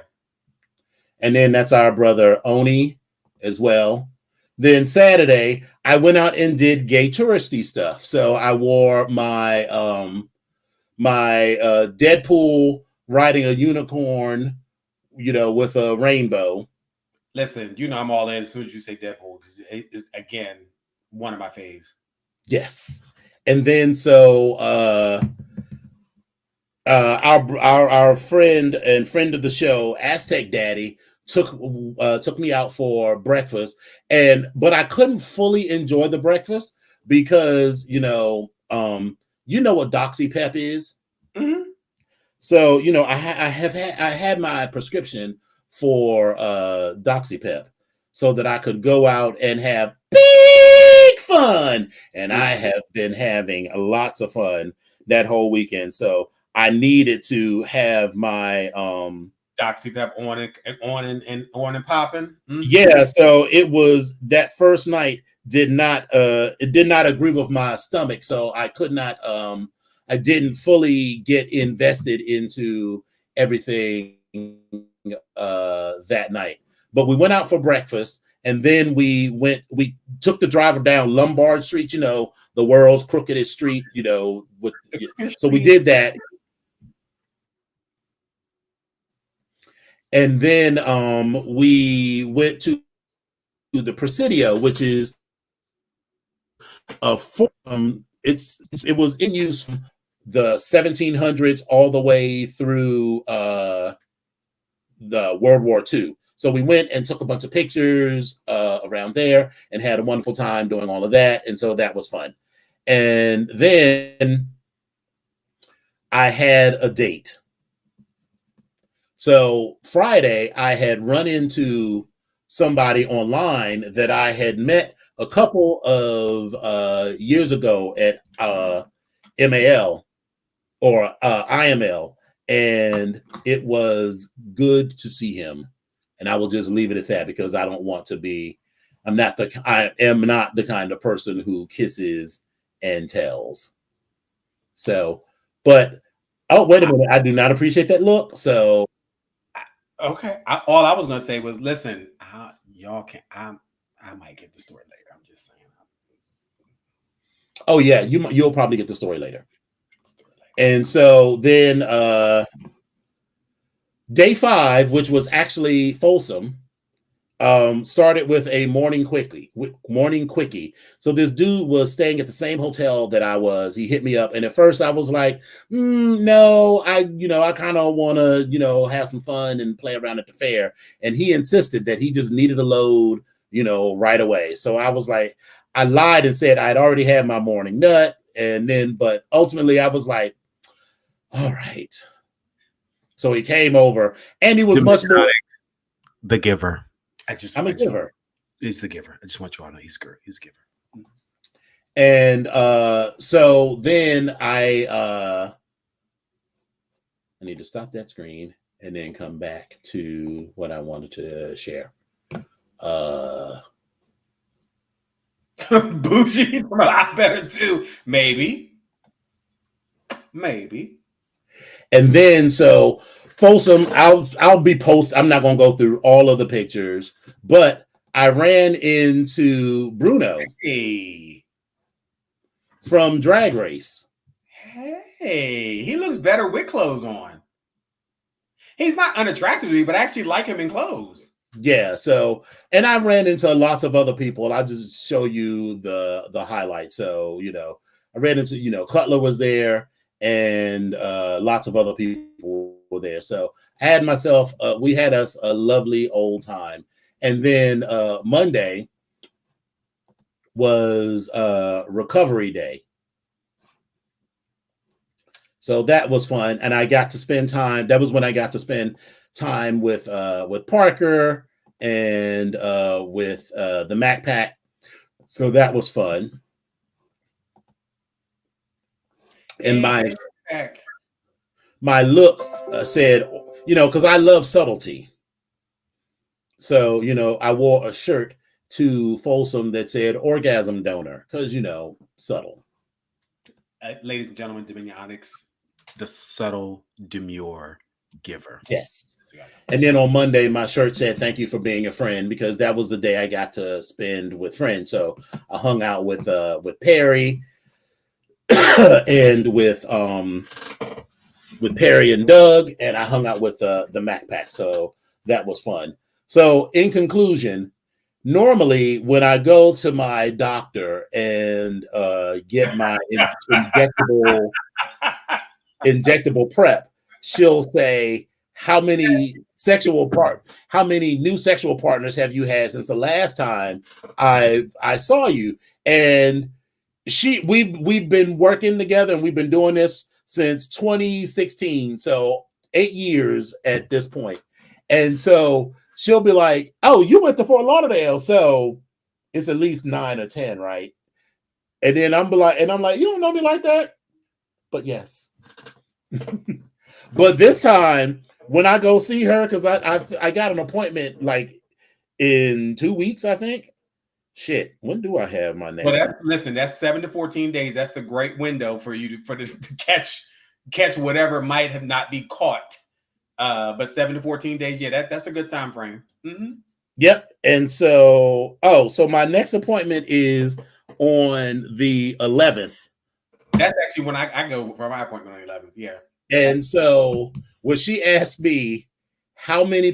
and then that's our brother Oni as well. Then Saturday, I went out and did gay touristy stuff. So I wore my my Deadpool riding a unicorn, with a rainbow. Listen, I'm all in as soon as you say Deadpool, because it's again one of my faves. Yes, and then so our friend and friend of the show, Aztec Daddy, took me out for breakfast, but I couldn't fully enjoy the breakfast because what Doxy Pep is. Mm-hmm. So I had my prescription for Doxy Pep so that I could go out and have big fun, and I have been having lots of fun that whole weekend. So I needed to have my Doxy Pep on and popping. Mm-hmm. Yeah, so it was that first night did not agree with my stomach, so I could not I didn't fully get invested into everything that night. But we went out for breakfast, and then we took the driver down Lombard Street, the world's crookedest street, so we did that. And then we went to the Presidio, which is a forum. It was in use from the 1700s all the way through the World War II. So we went and took a bunch of pictures around there and had a wonderful time doing all of that. And so that was fun. And then I had a date. So Friday, I had run into somebody online that I had met a couple of years ago at MAL or IML, and it was good to see him. And I will just leave it at that because I don't want to be. I am not the kind of person who kisses and tells. So, but wait a minute, I do not appreciate that look. So. Okay. All I was gonna say was, listen, y'all can. I might get the story later. I'm just saying. Oh yeah, you'll probably get the story later. And so then day 5, which was actually Folsom, started with a morning quickie. So this dude was staying at the same hotel that I was. He hit me up, and at first I was like, no, I kind of want to, have some fun and play around at the fair. And he insisted that he just needed a load, right away. So I was like, I lied and said I'd already had my morning nut, but ultimately I was like, all right. So he came over, and he was much more. The giver. I'm a giver. He's the giver. I just want you all to know he's a giver. And so then I need to stop that screen and then come back to what I wanted to share. Bougie, a lot better too. Maybe. And then so Folsom, I'll be post. I'm not gonna go through all of the pictures, but I ran into Bruno from Drag Race. Hey, he looks better with clothes on. He's not unattractive to me, but I actually like him in clothes. Yeah, so and I ran into lots of other people. I'll just show you the highlights. So, I ran into, Cutler was there and lots of other people were there. So I had myself, we had us a lovely old time. And then Monday was recovery day. So that was fun. And I got to spend time. That was when I got to spend time with Parker and with the Mac Pack. So that was fun. And my look said, because I love subtlety. So, I wore a shirt to Folsom that said orgasm donor because, subtle. Ladies and gentlemen, Dominionics, the subtle demure giver. Yes. And then on Monday, my shirt said, thank you for being a friend, because that was the day I got to spend with friends. So I hung out with Perry and with Perry and Doug, and I hung out with the Mac Pack. So that was fun. So in conclusion, normally when I go to my doctor and get my injectable prep, she'll say, how many new sexual partners have you had since the last time I saw you? And we've been working together, and we've been doing this since 2016, so 8 years at this point. And so she'll be like, oh, you went to Fort Lauderdale, so it's at least 9 or 10, right? And then I'm like, you don't know me like that? But yes. But this time when I go see her, because I got an appointment like in 2 weeks, I think. Shit, when do I have my next? Well, that's 7 to 14 days. That's a great window for you to catch whatever might have not be caught. But 7 to 14 days, yeah, that's a good time frame. Mm-hmm. Yep. And so, so my next appointment is on the 11th. That's actually when I go for my appointment on the 11th. Yeah. And so when she asked me how many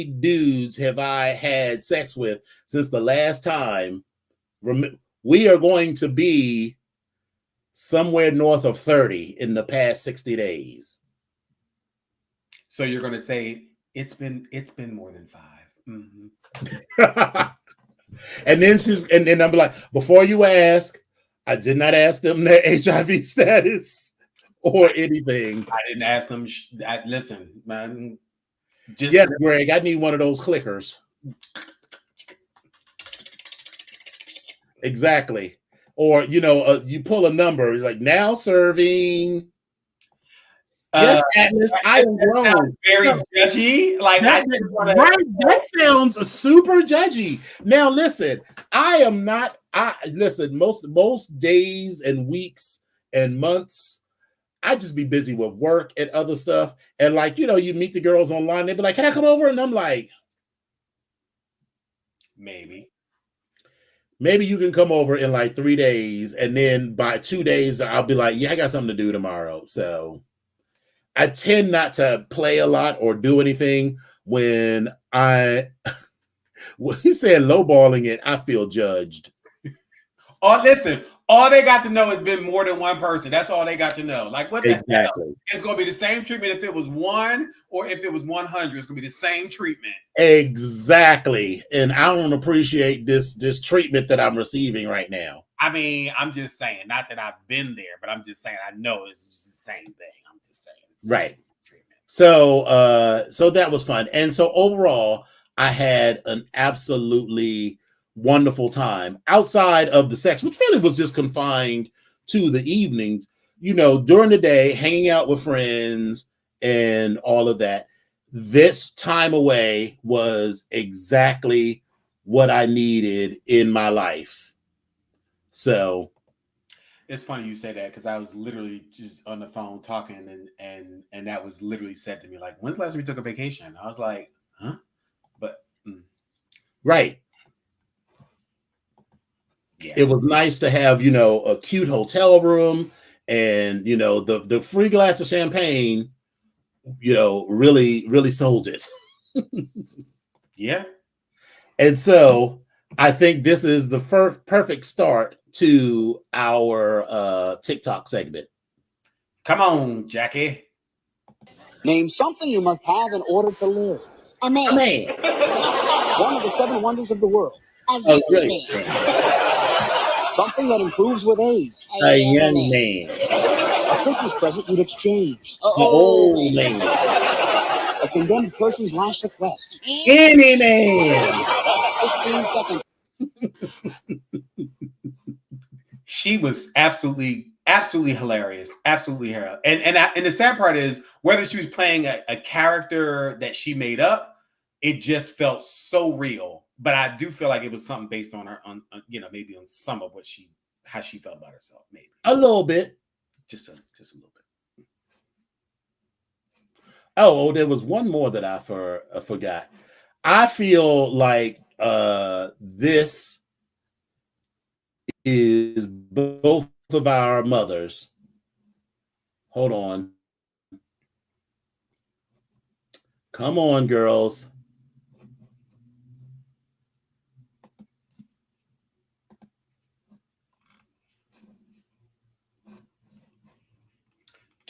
dudes have I had sex with since the last time, we are going to be somewhere north of 30 in the past 60 days. So you're going to say it's been more than 5. Mm-hmm. And then I'm like, before you ask, I did not ask them their HIV status or anything. I didn't ask them. Listen, man. Yes, Greg, I need one of those clickers. Exactly. Or, you pull a number, like now serving. Yes, Atlas, I am grown. Very judgy. Like that sounds super judgy. Now, listen, listen, most days and weeks and months, I just be busy with work and other stuff. And you meet the girls online, they be like, can I come over? And I'm like, maybe you can come over in like 3 days. And then by 2 days, I'll be like, yeah, I got something to do tomorrow. So I tend not to play a lot or do anything when he said lowballing it, I feel judged. Oh, listen, all they got to know has been more than one person. That's all they got to know. Like, what the hell? It's going to be the same treatment if it was 1 or if it was 100. It's going to be the same treatment. Exactly. And I don't appreciate this treatment that I'm receiving right now. I mean, I'm just saying, not that I've been there, but I'm just saying I know it's just the same thing. I'm just saying. Right. Treatment. So that was fun. And so overall, I had an absolutely wonderful time outside of the sex, which really was just confined to the evenings, during the day, hanging out with friends and all of that. This time away was exactly what I needed in my life. So it's funny you say that, because I was literally just on the phone talking, and that was literally said to me, like, when's the last time we took a vacation? I was like, huh? But right. Yeah. It was nice to have, a cute hotel room and, the free glass of champagne, really, really sold it. Yeah. And so I think this is the perfect start to our TikTok segment. Come on, Jackie. Name something you must have in order to live. A man. A man. One of the 7 wonders of the world. A village man. Something that improves with age. A young man. A Christmas present you'd exchange. An old man. A condemned person's last request. Any man. 15 seconds. She was absolutely hilarious. Absolutely hilarious. And the sad part is, whether she was playing a character that she made up, it just felt so real. But I do feel like it was something based on her, on maybe on some of how she felt about herself, maybe a little bit, just a little bit. Oh, there was one more that I forgot. I feel like this is both of our mothers. Hold on. Come on, girls.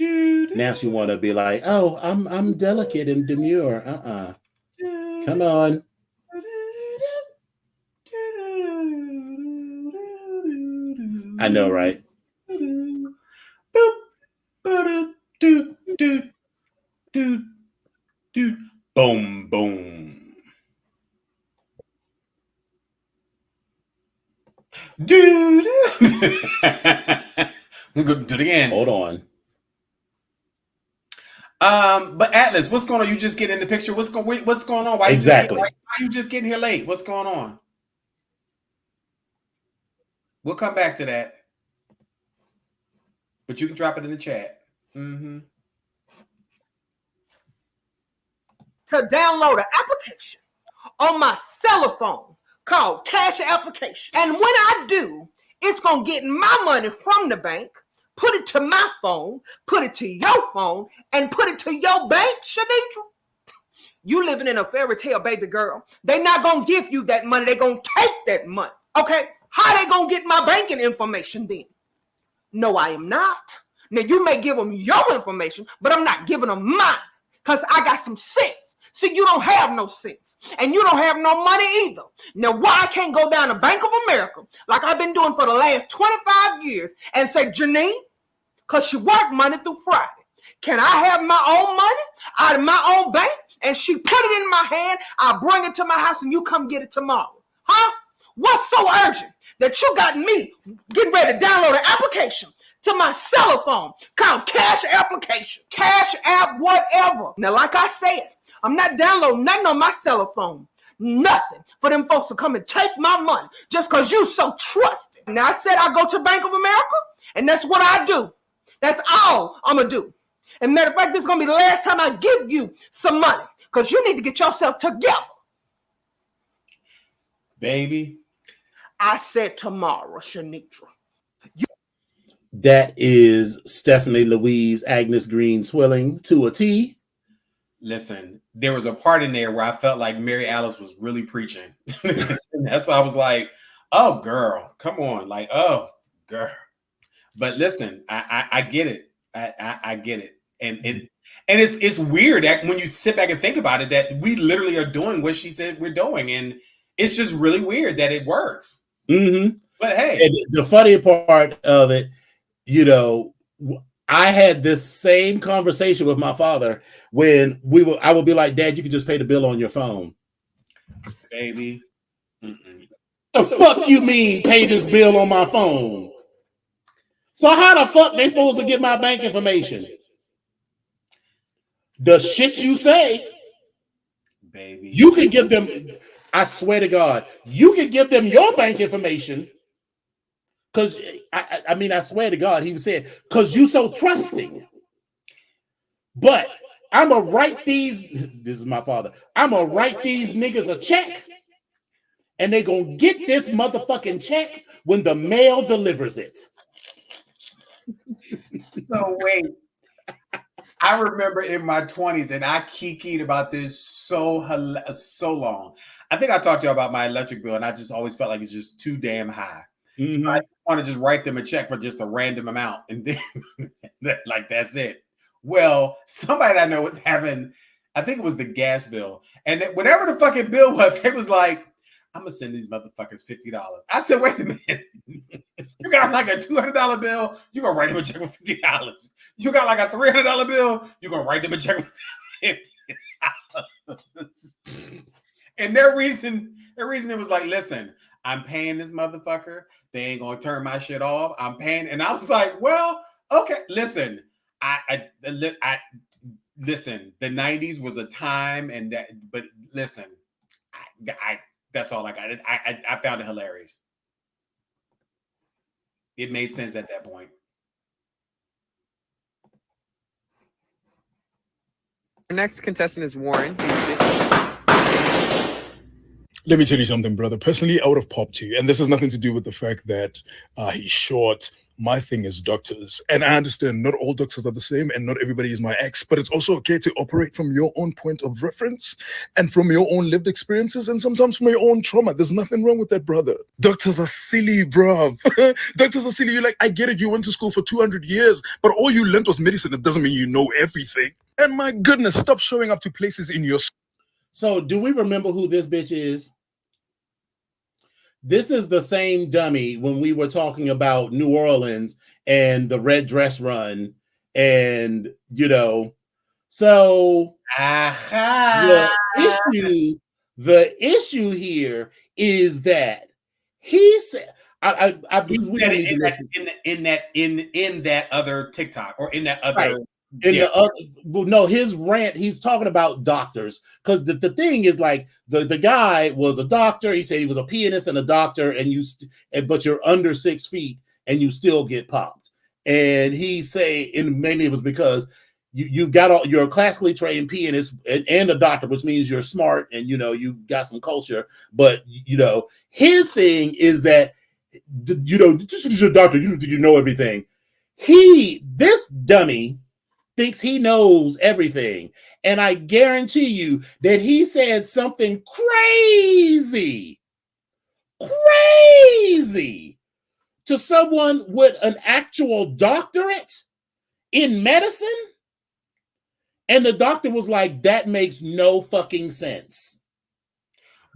Now she want to be like, oh, I'm delicate and demure. Come on. I know, right? Boom, boom. Dude. We're gonna do it again. Hold on. But Atlas, what's going on? You just get in the picture. What's going on? Why you just getting here late? What's going on? We'll come back to that. But you can drop it in the chat. Mm-hmm. To download an application on my cell phone called Cash Application. And when I do, it's going to get my money from the bank, put it to my phone, put it to your phone, and put it to your bank, Shadidra. You living in a fairy tale, baby girl. They not going to give you that money. They going to take that money. Okay? How they going to get my banking information then? No, I am not. Now, you may give them your information, but I'm not giving them mine because I got some sense. See, you don't have no sense, and you don't have no money either. Now, why I can't go down to Bank of America like I've been doing for the last 25 years and say, Janine, because she worked Monday through Friday, can I have my own money out of my own bank? And she put it in my hand. I'll bring it to my house, and you come get it tomorrow. Huh? What's so urgent that you got me getting ready to download an application to my cell phone called Cash Application, Cash App, whatever? Now, like I said, I'm not downloading nothing on my cell phone. Nothing for them folks to come and take my money just because you so trusted. Now, I said I go to Bank of America, and that's what I do. That's all I'm going to do. And matter of fact, this is going to be the last time I give you some money because you need to get yourself together. Baby. I said tomorrow, Shanitra. That is Stephanie Louise Agnes Green Swilling to a T. Listen, there was a part in there where I felt like Mary Alice was really preaching. That's why I was like, oh, girl, come on. Like, oh, girl. But listen, I get it. I get it. And it's weird that when you sit back and think about it, that we literally are doing what she said we're doing. And it's just really weird that it works. Mm-hmm. But hey. And the funny part of it, I had this same conversation with my father when I would be like, Dad, you can just pay the bill on your phone. Baby. The fuck you mean pay this bill on my phone? So how the fuck they supposed to get my bank information? The shit you say, baby. You can give them, I swear to God, you can give them your bank information. Because I swear to God, he was saying, because you so trusting. But I'm gonna write these, this is my father, I'm gonna write these niggas a check, and they gonna get this motherfucking check when the mail delivers it. So wait, I remember in my 20s, and I kikied about this so long. I think I talked to you about my electric bill, and I just always felt like it's just too damn high. Mm-hmm. So I want to just write them a check for just a random amount, and then like that's it. Well, somebody I know was having, I think it was the gas bill, and whatever the fucking bill was, it was like, I'm gonna send these motherfuckers $50. I said, wait a minute, you got like a $200 bill, you gonna write them a check for $50. You got like a $300 bill, you gonna write them a check for $50. And their reason it was like, listen, I'm paying this motherfucker. They ain't gonna turn my shit off. I'm paying, and I was like, well, okay. Listen, I listen. The '90s was a time, and that. But listen, I that's all I got. I found it hilarious. It made sense at that point. Our next contestant is Warren. Let me tell you something, brother. Personally, I would have popped you. And this has nothing to do with the fact that he's short. My thing is doctors. And I understand not all doctors are the same and not everybody is my ex, but it's also okay to operate from your own point of reference and from your own lived experiences and sometimes from your own trauma. There's nothing wrong with that, brother. Doctors are silly, bruv. Doctors are silly. You're like, I get it. You went to school for 200 years, but all you learned was medicine. It doesn't mean you know everything. And my goodness, stop showing up to places in your... So do we remember who this bitch is? This is the same dummy when we were talking about New Orleans and the red dress run. And, so the issue here is that he said, in that other TikTok or in that other... Right. His rant, he's talking about doctors, because the thing is, like, the guy was a doctor. He said he was a pianist and a doctor, but you're under 6 feet and you still get popped. And he say, and mainly it was because you're a classically trained pianist and a doctor, which means you're smart and you got some culture. But his thing is that you're a doctor, you know everything. This dummy thinks he knows everything. And I guarantee you that he said something crazy to someone with an actual doctorate in medicine. And the doctor was like, that makes no fucking sense.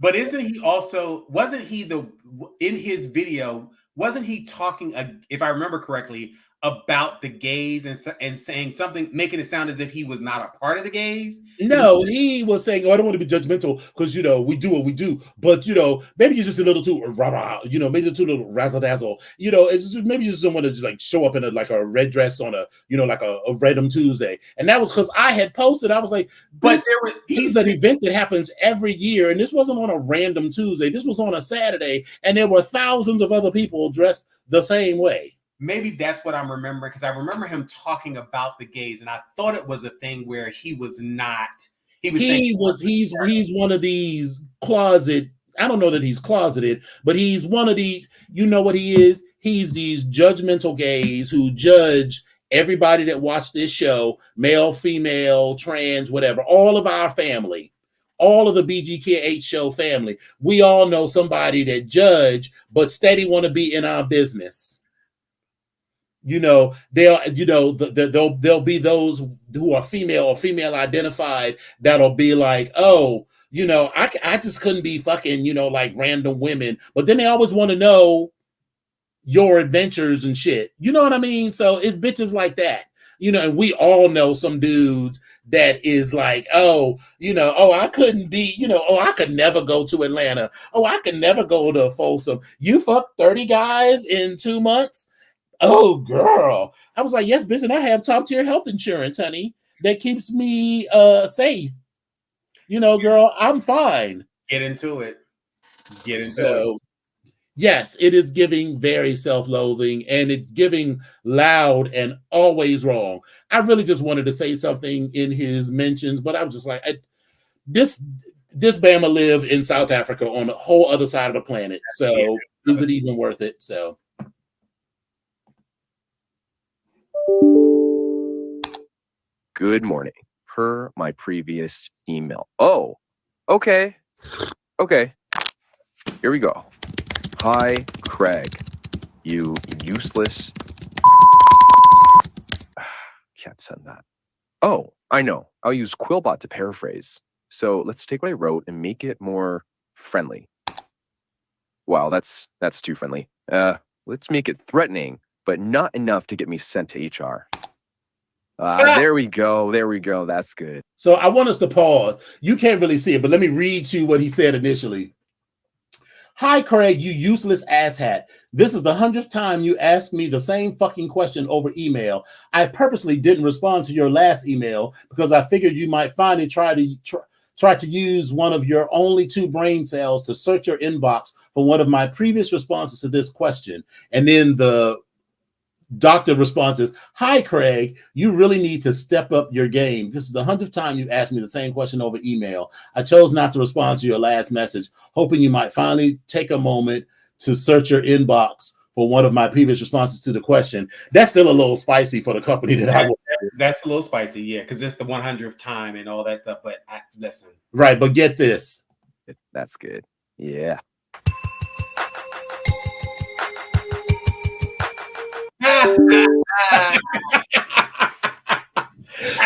But wasn't he in his video, wasn't he talking, if I remember correctly, about the gays and saying something, making it sound as if he was not a part of the gays? No, he was saying, I don't want to be judgmental because, we do what we do. But, maybe you're just a little too rah-rah, maybe you're too little razzle-dazzle. It's just, maybe you just don't want to just, like, show up in a red dress on a random Tuesday. And that was because I had posted, I was like, but this is an event that happens every year. And this wasn't on a random Tuesday. This was on a Saturday. And there were thousands of other people dressed the same way. Maybe that's what I'm remembering, because I remember him talking about the gays, and I thought it was a thing where he was not. He's one of these closet. I don't know that he's closeted, but he's one of these. You know what he is? He's these judgmental gays who judge everybody that watch this show, male, female, trans, whatever. All of our family, all of the BGKH show family. We all know somebody that judge, but steady want to be in our business. There'll be those who are female or female identified that'll be like, oh, I just couldn't be fucking, like random women. But then they always want to know your adventures and shit. You know what I mean? So it's bitches like that. You know, and we all know some dudes that is like, oh, I couldn't be, I could never go to Atlanta. Oh, I could never go to Folsom. You fucked 30 guys in 2 months? Oh, girl. I was like, yes, bitch, and I have top tier health insurance, honey, that keeps me safe. Girl, I'm fine. Get into it. So, yes, it is giving very self-loathing, and it's giving loud and always wrong. I really just wanted to say something in his mentions, but I was just like, this Bama live in South Africa on the whole other side of the planet. So is it even worth it? So good morning. Per my previous email. Oh, okay. Here we go. Hi, Craig. You useless. Can't send that. Oh, I know. I'll use Quillbot to paraphrase. So let's take what I wrote and make it more friendly. Wow, that's too friendly. Let's make it threatening, but not enough to get me sent to HR. There we go. That's good. So I want us to pause. You can't really see it, but let me read you what he said initially. Hi, Craig, you useless asshat. This is the 100th time you asked me the same fucking question over email. I purposely didn't respond to your last email because I figured you might finally try to use one of your only 2 brain cells to search your inbox for one of my previous responses to this question. And then the doctor responses, hi, Craig, you really need to step up your game. This is the 100th time you asked me the same question over email. I chose not to respond to your last message, hoping you might finally take a moment to search your inbox for one of my previous responses to the question. That's still a little spicy for the company That's a little spicy, yeah, because it's the 100th time and all that stuff. But listen. Right, but get this. That's good. Yeah.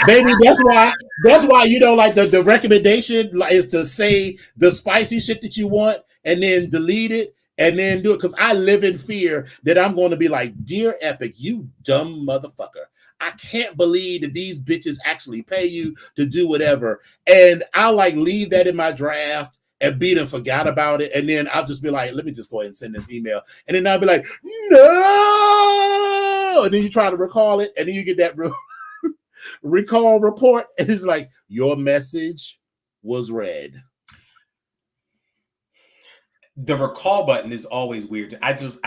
Baby, that's why you know, like the recommendation is to say the spicy shit that you want and then delete it and then do it, because I live in fear that I'm going to be like, dear Epic, you dumb motherfucker, I can't believe that these bitches actually pay you to do whatever, and I'll like leave that in my draft and beat and forgot about it, and then I'll just be like, let me just go ahead and send this email, and then I'll be like, no, and then you try to recall it, and then you get that recall report, and it's like, your message was read. The recall button is always weird. I just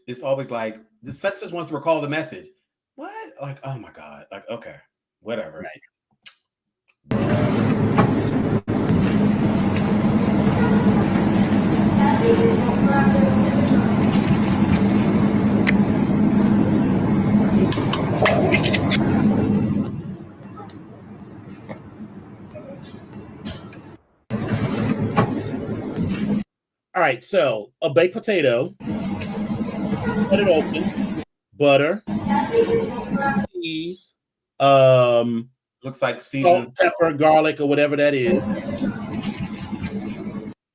it's always like, the such wants to recall the message. What? Like, oh my God. Like, okay, whatever. Right. All right, so a baked potato, cut it open, butter, cheese, looks like seasoned salt, pepper, garlic, or whatever that is.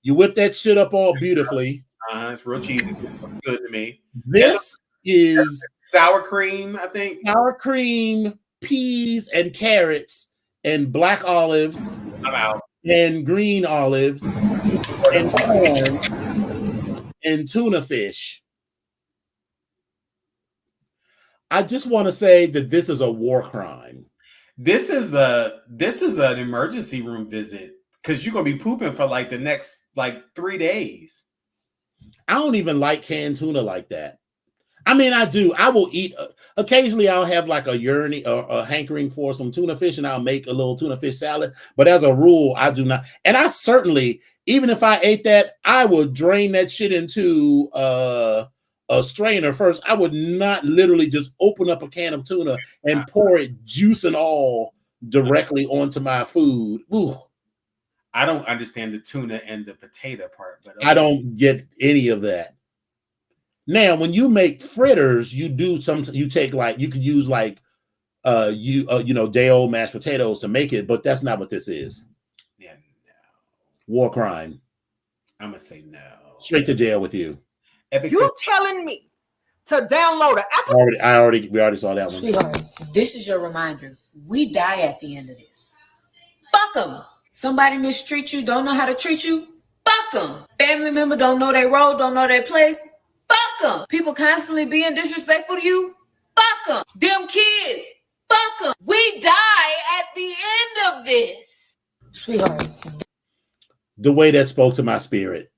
You whip that shit up all beautifully. It's real cheesy. Looks good to me. This is sour cream, I think. Sour cream, peas, and carrots, and black olives. I'm out. And green olives, and corn, and tuna fish. I just want to say that this is a war crime. This is an emergency room visit, because you're gonna be pooping for like the next 3 days. I don't even like canned tuna like that. I mean, I do. I will eat. Occasionally, I'll have like a yearning or a hankering for some tuna fish, and I'll make a little tuna fish salad. But as a rule, I do not. And I certainly, even if I ate that, I would drain that shit into a strainer first. I would not literally just open up a can of tuna and pour it, juice and all, directly onto my food. Ooh. I don't understand the tuna and the potato part, but I don't get any of that. Now, when you make fritters, you take like, you could use like day old mashed potatoes to make it, but that's not what this is. Yeah, no. War crime. I'm gonna say no. Straight to jail with you. You're telling me to download an app. We already saw that one. Sweetheart, this is your reminder. We die at the end of this. Fuck them. Somebody mistreat you, don't know how to treat you. Fuck them. Family member don't know their role, don't know their place. Fuck them. People constantly being disrespectful to you. Fuck them. Them kids. Fuck them. We die at the end of this. Sweetheart. The way that spoke to my spirit.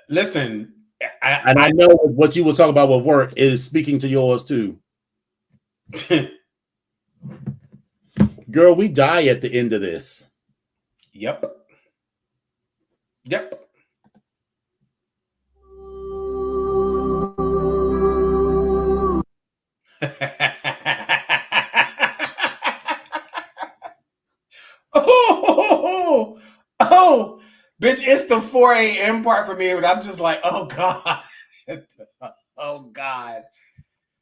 Listen, I know what you were talking about with work is speaking to yours too. Girl, we die at the end of this. Yep. Oh, bitch, it's the 4 a.m. part for me, but I'm just like, oh God. Oh God.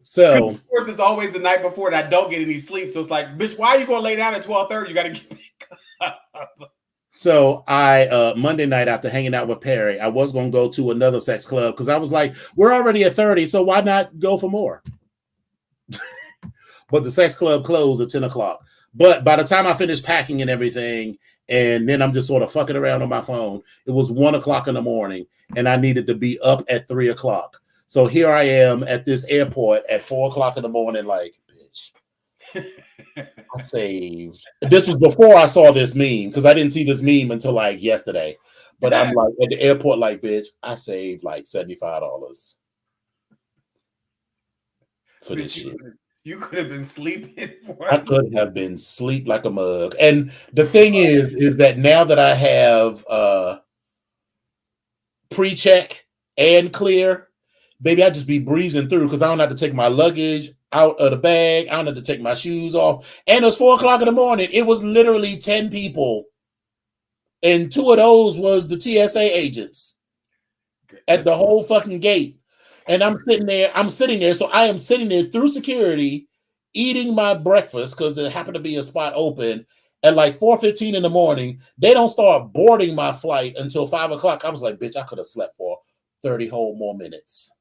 So of course, it's always the night before that I don't get any sleep. So it's like, bitch, why are you gonna lay down at 12:30? You gotta get back up. So I Monday night after hanging out with Perry, I was gonna go to another sex club because I was like, we're already at 30, so why not go for more? But the sex club closed at 10 o'clock. But by the time I finished packing and everything, and then I'm just sort of fucking around on my phone, it was 1 o'clock in the morning, and I needed to be up at 3 o'clock. So here I am at this airport at 4 o'clock in the morning, like, bitch, I saved. This was before I saw this meme, because I didn't see this meme until like yesterday. But I'm like at the airport, like, bitch, I saved like $75 for this shit. You could have been sleeping I could have been sleep like a mug. And the thing is that now that I have pre-check and clear, baby, I just be breezing through because I don't have to take my luggage out of the bag. I don't have to take my shoes off. And it was 4 o'clock in the morning. It was literally 10 people. And 2 of those was the TSA agents at the whole fucking gate. And I'm sitting there. So I am sitting there through security, eating my breakfast because there happened to be a spot open at like 4:15 in the morning. They don't start boarding my flight until 5 o'clock. I was like, bitch, I could have slept for 30 whole more minutes.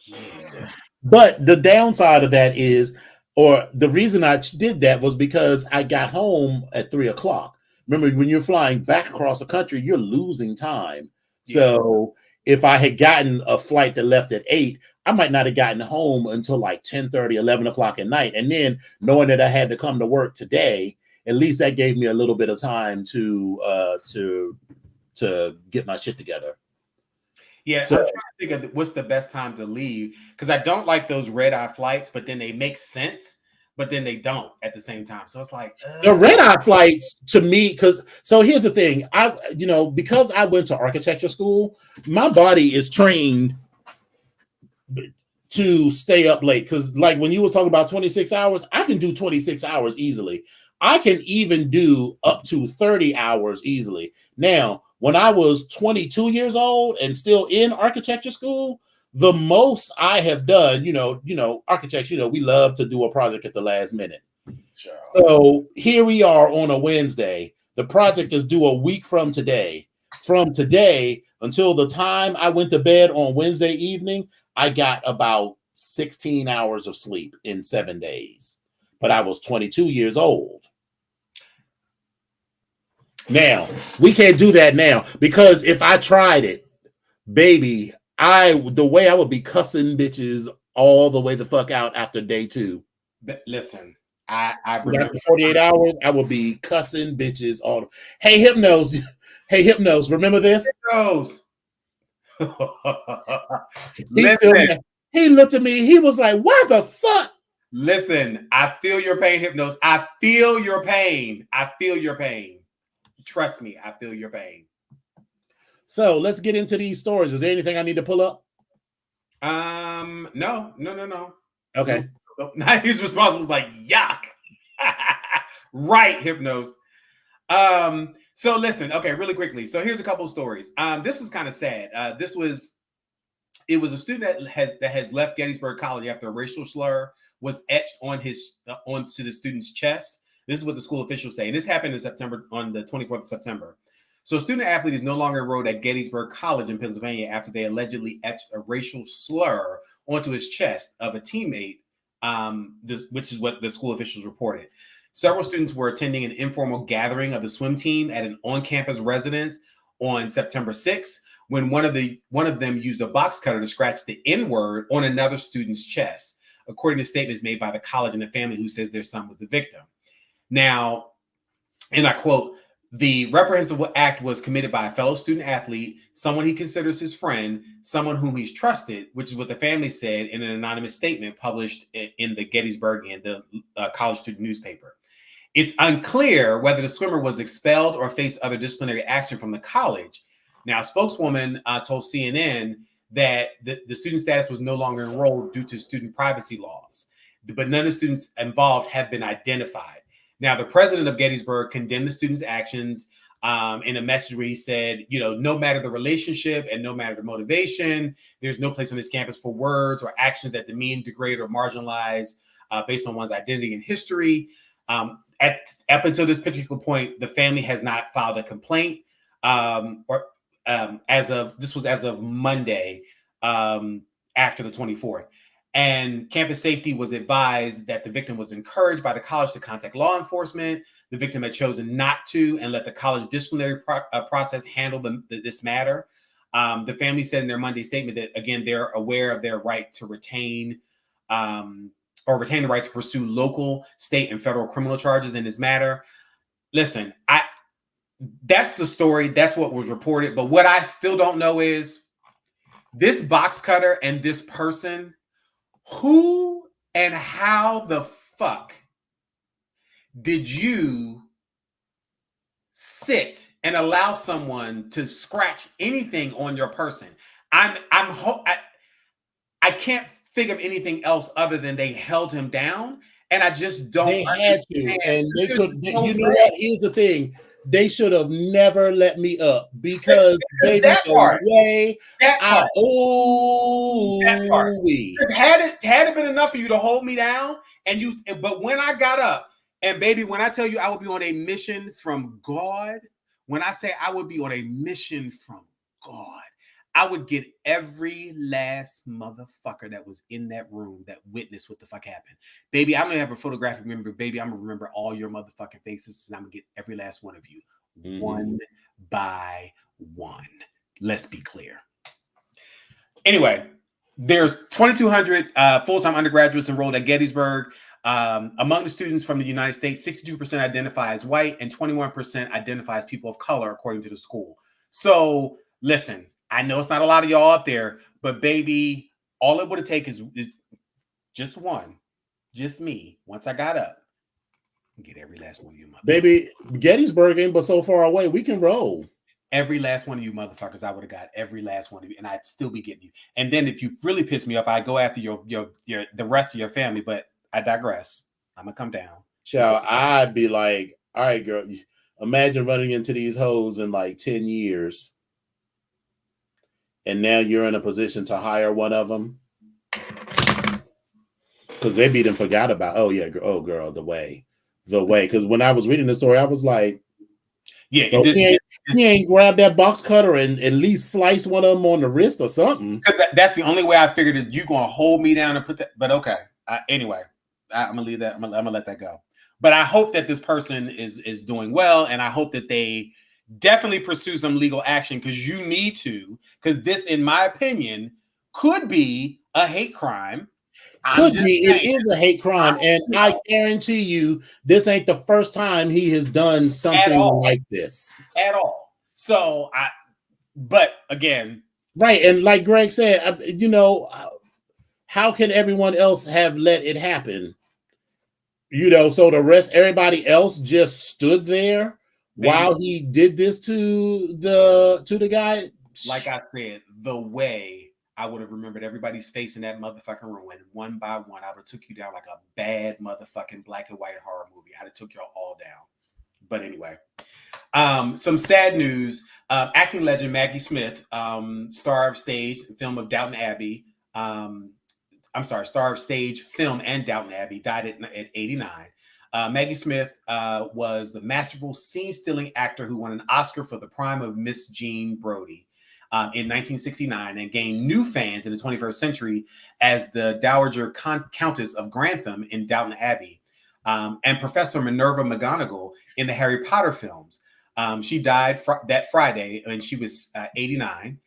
Yeah. But the downside of that is, or the reason I did that was because I got home at 3 o'clock. Remember, when you're flying back across the country, you're losing time. Yeah. So if I had gotten a flight that left at 8, I might not have gotten home until like 10:30, 11 o'clock at night. And then knowing that I had to come to work today, at least that gave me a little bit of time to get my shit together. Yeah, so, I'm trying to think of what's the best time to leave, because I don't like those red-eye flights, but then they make sense, but then they don't at the same time. So it's like the red-eye flights to me, so here's the thing. Because I went to architecture school, my body is trained to stay up late. Because like when you were talking about 26 hours, I can do 26 hours easily. I can even do up to 30 hours easily. Now, when I was 22 years old and still in architecture school, the most I have done, architects, we love to do a project at the last minute. Sure. So here we are on a Wednesday. The project is due a week from today. From today until the time I went to bed on Wednesday evening, I got about 16 hours of sleep in 7 days. But I was 22 years old. Now, we can't do that now, because if I tried it, baby, the way I would be cussing bitches all the way the fuck out after day 2. But listen, I remember 48 hours, I would be cussing bitches all. Hey, Hypnos, remember this? Hypnos. He looked at me, he was like, what the fuck? Listen, I feel your pain, Hypnos. I feel your pain. Trust me, I feel your pain. So let's get into these stories. Is there anything I need to pull up? No. Okay. Now his response was like, yuck. Right, Hypnos. So listen, okay, really quickly. So here's a couple of stories. This was kind of sad. It was a student that has left Gettysburg College after a racial slur was etched onto the student's chest. This is what the school officials say. And this happened in September, on the 24th of September. So a student athlete is no longer enrolled at Gettysburg College in Pennsylvania after they allegedly etched a racial slur onto his chest of a teammate, which is what the school officials reported. Several students were attending an informal gathering of the swim team at an on-campus residence on September 6th when one of them used a box cutter to scratch the N-word on another student's chest, according to statements made by the college and the family who says their son was the victim. Now, and I quote, "The reprehensible act was committed by a fellow student athlete, someone he considers his friend, someone whom he's trusted," which is what the family said in an anonymous statement published in the Gettysburgian, the college student newspaper. It's unclear whether the swimmer was expelled or faced other disciplinary action from the college. Now, a spokeswoman told CNN that the student status was no longer enrolled due to student privacy laws, but none of the students involved have been identified. Now, the president of Gettysburg condemned the students' actions in a message where he said, no matter the relationship and no matter the motivation, there's no place on this campus for words or actions that demean, degrade, or marginalize based on one's identity and history. Up until this particular point, the family has not filed a complaint, as of Monday, after the 24th. And campus safety was advised that the victim was encouraged by the college to contact law enforcement. The victim had chosen not to and let the college disciplinary process handle this matter. The family said in their Monday statement that, again, they're aware of their right to retain the right to pursue local, state, and federal criminal charges in this matter. Listen, that's the story. That's what was reported. But what I still don't know is this box cutter and this person, who and how the fuck did you sit and allow someone to scratch anything on your person? I can't think of anything else other than they held him down, and I just don't. They had to, and they could. You know what? Here's the thing: they should have never let me up because baby, that part. Had it been enough for you to hold me down, but when I got up, and baby, when I tell you I would be on a mission from God, when I say I would be on a mission from God, I would get every last motherfucker that was in that room that witnessed what the fuck happened. Baby, I'm going to have a photographic memory. Baby, I'm going to remember all your motherfucking faces, and I'm going to get every last one of you, one by one. Let's be clear. Anyway, there's 2,200 full-time undergraduates enrolled at Gettysburg. Among the students from the United States, 62% identify as white and 21% identify as people of color, according to the school. So, listen, I know it's not a lot of y'all up there, but baby, all it would have taken is just one, just me. Once I got up, get every last one of you motherfuckers. Baby, Gettysburg ain't but so far away. We can roll. Every last one of you motherfuckers, I would have got every last one of you, and I'd still be getting you. And then if you really piss me off, I'd go after the rest of your family. But I digress. I'm gonna come down. Child, I'd be like, all right, girl. Imagine running into these hoes in like 10 years. And now you're in a position to hire one of them because they beat and forgot about. Oh yeah, girl, the way. Because when I was reading the story, I was like, yeah, so he ain't grab that box cutter and at least slice one of them on the wrist or something. Because that's the only way I figured that you gonna hold me down and put that. But okay, anyway, I'm gonna leave that. I'm gonna let that go. But I hope that this person is doing well, and I hope that they definitely pursue some legal action because you need to, because this, in my opinion, could be a hate crime. It is a hate crime, and I guarantee you this ain't the first time he has done something like this. At all. So, but again. Right, and like Greg said, how can everyone else have let it happen? So everybody else just stood there while he did this to the guy. Like I said, the way I would have remembered everybody's face in that motherfucking room, and one by one, I would have took you down like a bad motherfucking black and white horror movie. I'd have took y'all all down. But anyway, some sad news. Acting legend Maggie Smith, star of stage film of Downton Abbey. Star of stage film and Downton Abbey, died at 89. Maggie Smith was the masterful scene-stealing actor who won an Oscar for The Prime of Miss Jean Brodie in 1969 and gained new fans in the 21st century as the Dowager Countess of Grantham in Downton Abbey, and Professor Minerva McGonagall in the Harry Potter films. She died that Friday when she was 89.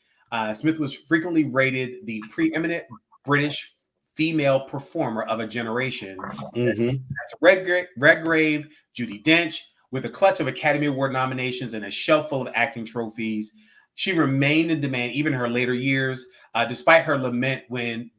Smith was frequently rated the preeminent British female performer of a generation. That's Redgrave, Judi Dench, with a clutch of Academy Award nominations and a shelf full of acting trophies. She remained in demand even in her later years, despite her lament when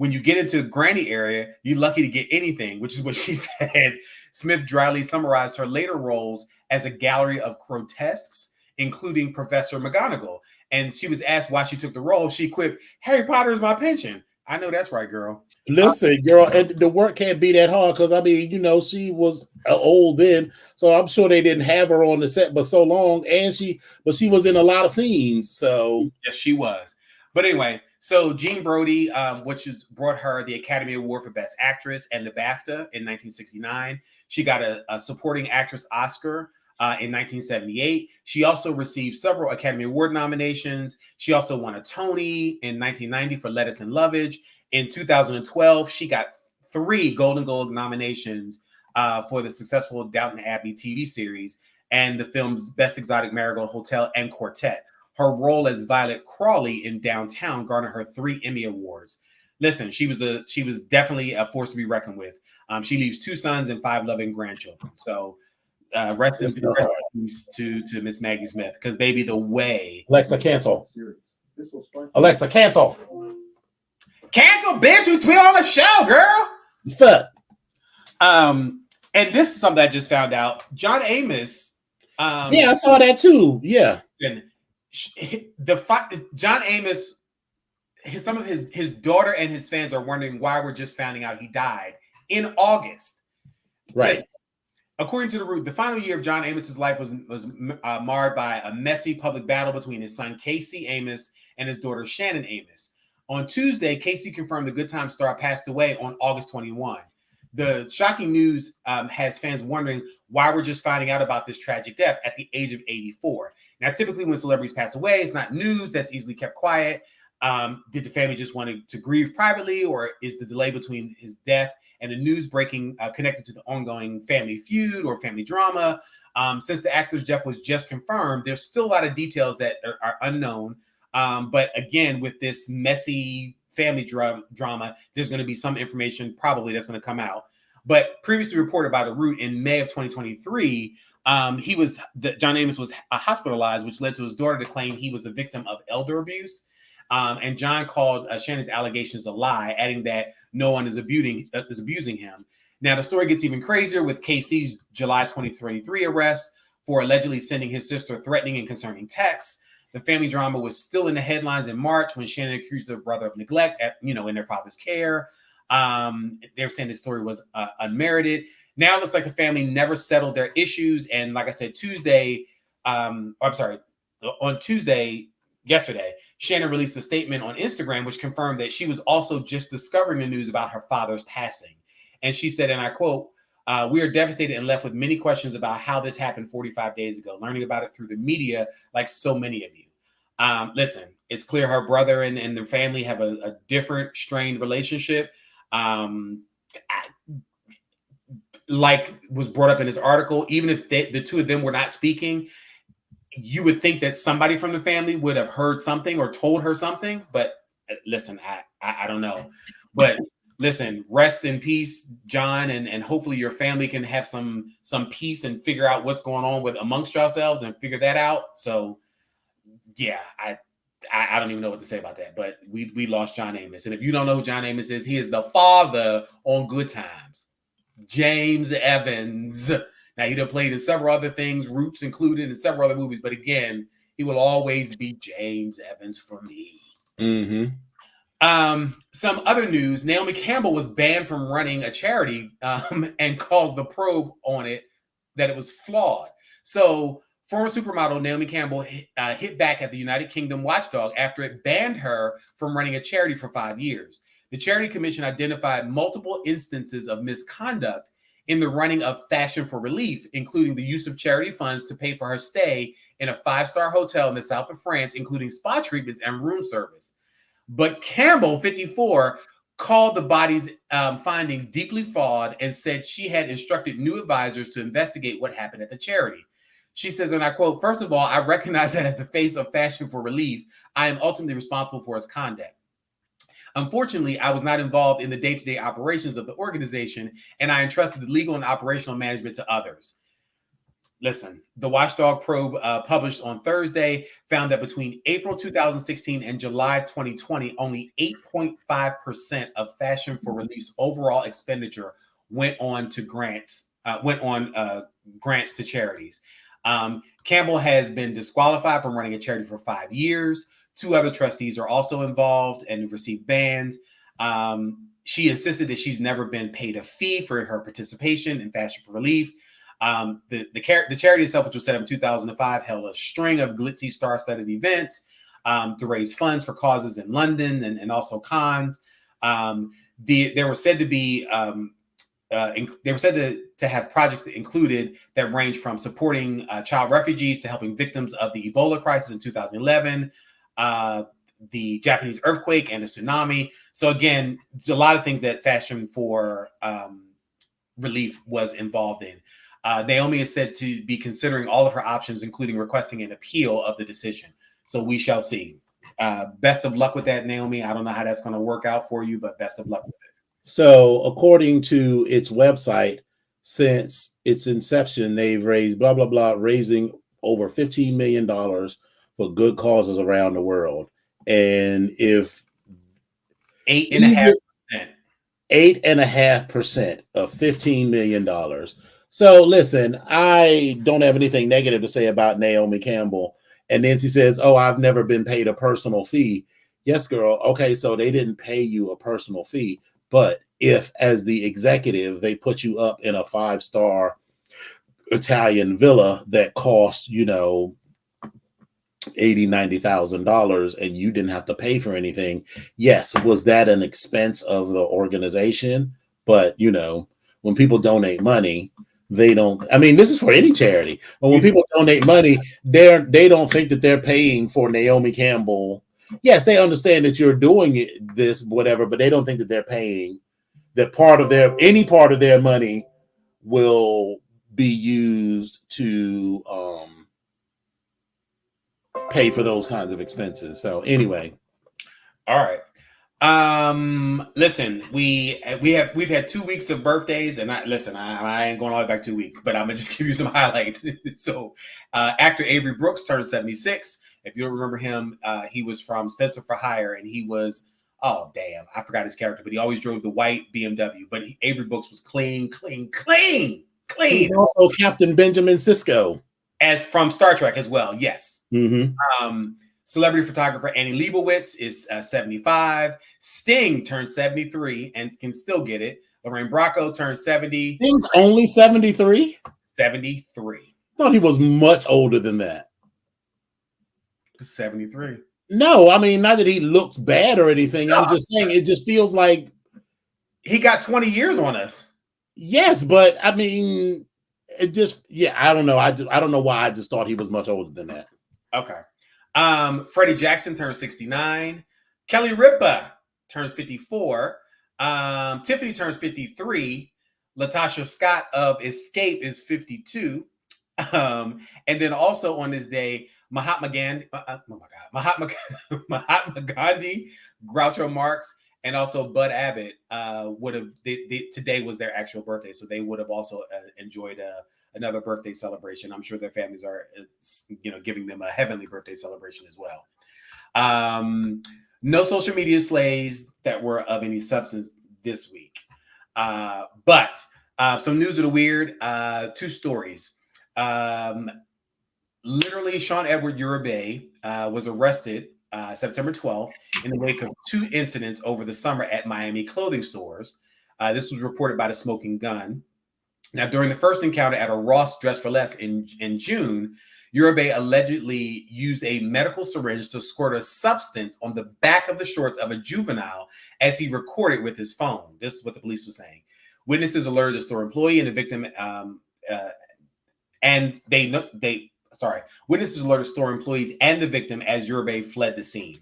you get into the granny area, you're lucky to get anything, which is what she said. Smith dryly summarized her later roles as a gallery of grotesques, including Professor McGonagall. And she was asked why she took the role. She quipped, "Harry Potter is my pension." I know that's right, girl. Listen, girl, and the work can't be that hard because, I mean, you know, she was old then, so I'm sure they didn't have her on the set but so long, but she was in a lot of scenes, so. Yes, she was. But anyway, so Jean Brodie, which brought her the Academy Award for Best Actress and the BAFTA in 1969. She got a Supporting Actress Oscar in 1978. She also received several Academy Award nominations. She also won a Tony in 1990 for Lettuce and Lovage. In 2012, she got 3 Golden Globe nominations for the successful Downton Abbey TV series and the film's Best Exotic Marigold Hotel and Quartet. Her role as Violet Crawley in Downtown garnered her 3 Emmy Awards. Listen, she was definitely a force to be reckoned with. She leaves 2 sons and 5 loving grandchildren. So rest in peace to Miss Maggie Smith, because baby, the way. Alexa, cancel. Alexa, cancel. Cancel, bitch. We on the show, girl. Fuck. And this is something I just found out. John Amos. Yeah, I saw that too. Yeah. And John Amos, some of his daughter and his fans are wondering why we're just finding out he died in August. Right. Listen, according to The Root, the final year of John Amos's life was marred by a messy public battle between his son Casey Amos and his daughter Shannon Amos. On Tuesday, Casey confirmed the Good Time star passed away on August 21. The shocking news has fans wondering why we're just finding out about this tragic death at the age of 84. Now, typically when celebrities pass away, it's not news that's easily kept quiet. Did the family just want to grieve privately, or is the delay between his death and the news breaking connected to the ongoing family feud or family drama? Since the actor's death was just confirmed, there's still a lot of details that are unknown. But again, with this messy family drama, there's going to be some information probably that's going to come out. But previously reported by The Root in May of 2023, John Amos was hospitalized, which led to his daughter to claim he was a victim of elder abuse. And John called Shannon's allegations a lie, adding that no one is abusing him. Now, the story gets even crazier with Casey's July 2023 arrest for allegedly sending his sister threatening and concerning texts. The family drama was still in the headlines in March when Shannon accused her brother of neglect in their father's care. They were saying the story was unmerited. Now it looks like the family never settled their issues. And like I said, yesterday, Shannon released a statement on Instagram, which confirmed that she was also just discovering the news about her father's passing. And she said, and I quote, "We are devastated and left with many questions about how this happened 45 days ago, learning about it through the media like so many of you." Listen, it's clear her brother and their family have a different strained relationship. Like was brought up in this article, even if the two of them were not speaking, you would think that somebody from the family would have heard something or told her something. But listen, I don't know. But listen, rest in peace, John, and hopefully your family can have some peace and figure out what's going on amongst yourselves and figure that out. So yeah, I don't even know what to say about that. But we lost John Amos. And if you don't know who John Amos is, he is the father on Good Times, James Evans. Now, he done played in several other things, Roots included, in several other movies. But again, he will always be James Evans for me. Mm-hmm. Some other news, Naomi Campbell was banned from running a charity and calls the probe on it that it was flawed. So former supermodel Naomi Campbell hit back at the United Kingdom watchdog after it banned her from running a charity for 5 years. The Charity Commission identified multiple instances of misconduct in the running of Fashion for Relief, including the use of charity funds to pay for her stay in a 5-star hotel in the south of France, including spa treatments and room service. But Campbell, 54, called the body's findings deeply flawed and said she had instructed new advisors to investigate what happened at the charity. She says, and I quote, "First of all, I recognize that as the face of Fashion for Relief, I am ultimately responsible for its conduct. Unfortunately, I was not involved in the day-to-day operations of the organization, and I entrusted the legal and operational management to others." Listen, the Watchdog probe published on Thursday found that between April 2016 and July 2020, only 8.5% of Fashion for Relief's overall expenditure went on grants to charities. Campbell has been disqualified from running a charity for 5 years. 2 other trustees are also involved and received bans. She insisted that she's never been paid a fee for her participation in Fashion for Relief. The charity itself, which was set up in 2005, held a string of glitzy star-studded events to raise funds for causes in London and also cons. They were said to be they were said to have projects that included that range from supporting child refugees to helping victims of the Ebola crisis in 2011, the Japanese earthquake and the tsunami. So again, there's a lot of things that Fashion for Relief was involved in. Naomi is said to be considering all of her options, including requesting an appeal of the decision. So we shall see. Best of luck with that, Naomi. I don't know how that's going to work out for you, but best of luck with it. So according to its website, since its inception, they've raised blah, blah, blah, raising over $15 million for good causes around the world. And if 8.5%. 8.5% of $15 million. So listen, I don't have anything negative to say about Naomi Campbell. And then she says, "Oh, I've never been paid a personal fee." Yes, girl. Okay, so they didn't pay you a personal fee. But if, as the executive, they put you up in a 5-star Italian villa that cost, $80,000, $90,000 and you didn't have to pay for anything, yes, was that an expense of the organization? But, when people donate money, they don't, this is for any charity, but when people donate money, they don't think that they're paying for Naomi Campbell. Yes, they understand that you're doing this, whatever, but they don't think that they're paying, that any part of their money will be used to pay for those kinds of expenses. So anyway. All right. Listen, we've had 2 weeks of birthdays, and I ain't going all the way back 2 weeks, but I'm gonna just give you some highlights. So, actor Avery Brooks turned 76. If you don't remember him, he was from Spencer for Hire, and he was, oh damn, I forgot his character, but he always drove the white BMW. But Avery Brooks was clean. He's also Captain Benjamin Sisko, as from Star Trek as well. Yes. Mm-hmm. Celebrity photographer Annie Leibovitz is 75. Sting turned 73 and can still get it. Lorraine Bracco turned 70. Sting's only 73? 73. I thought he was much older than that. 73. No, not that he looks bad or anything. No. I'm just saying it just feels like he got 20 years on us. Yes, but it just, I don't know. I don't know why I just thought he was much older than that. Okay. Freddie Jackson turns 69. Kelly Ripa turns 54. Tiffany turns 53. Latasha Scott of Escape is 52. And then also on this day, Mahatma Gandhi, Groucho Marx, and also Bud Abbott would have. Today was their actual birthday, so they would have also enjoyed another birthday celebration. I'm sure their families are, giving them a heavenly birthday celebration as well. No social media slays that were of any substance this week, but some news of the weird. 2 stories. Literally, Sean Edward Uribe was arrested September 12th in the wake of 2 incidents over the summer at Miami clothing stores. This was reported by The Smoking Gun. Now, during the first encounter at a Ross Dress for Less in June, Uribe allegedly used a medical syringe to squirt a substance on the back of the shorts of a juvenile as he recorded with his phone. This is what the police were saying. Witnesses alerted the store employee and the victim, witnesses alerted store employees and the victim as Uribe fled the scene.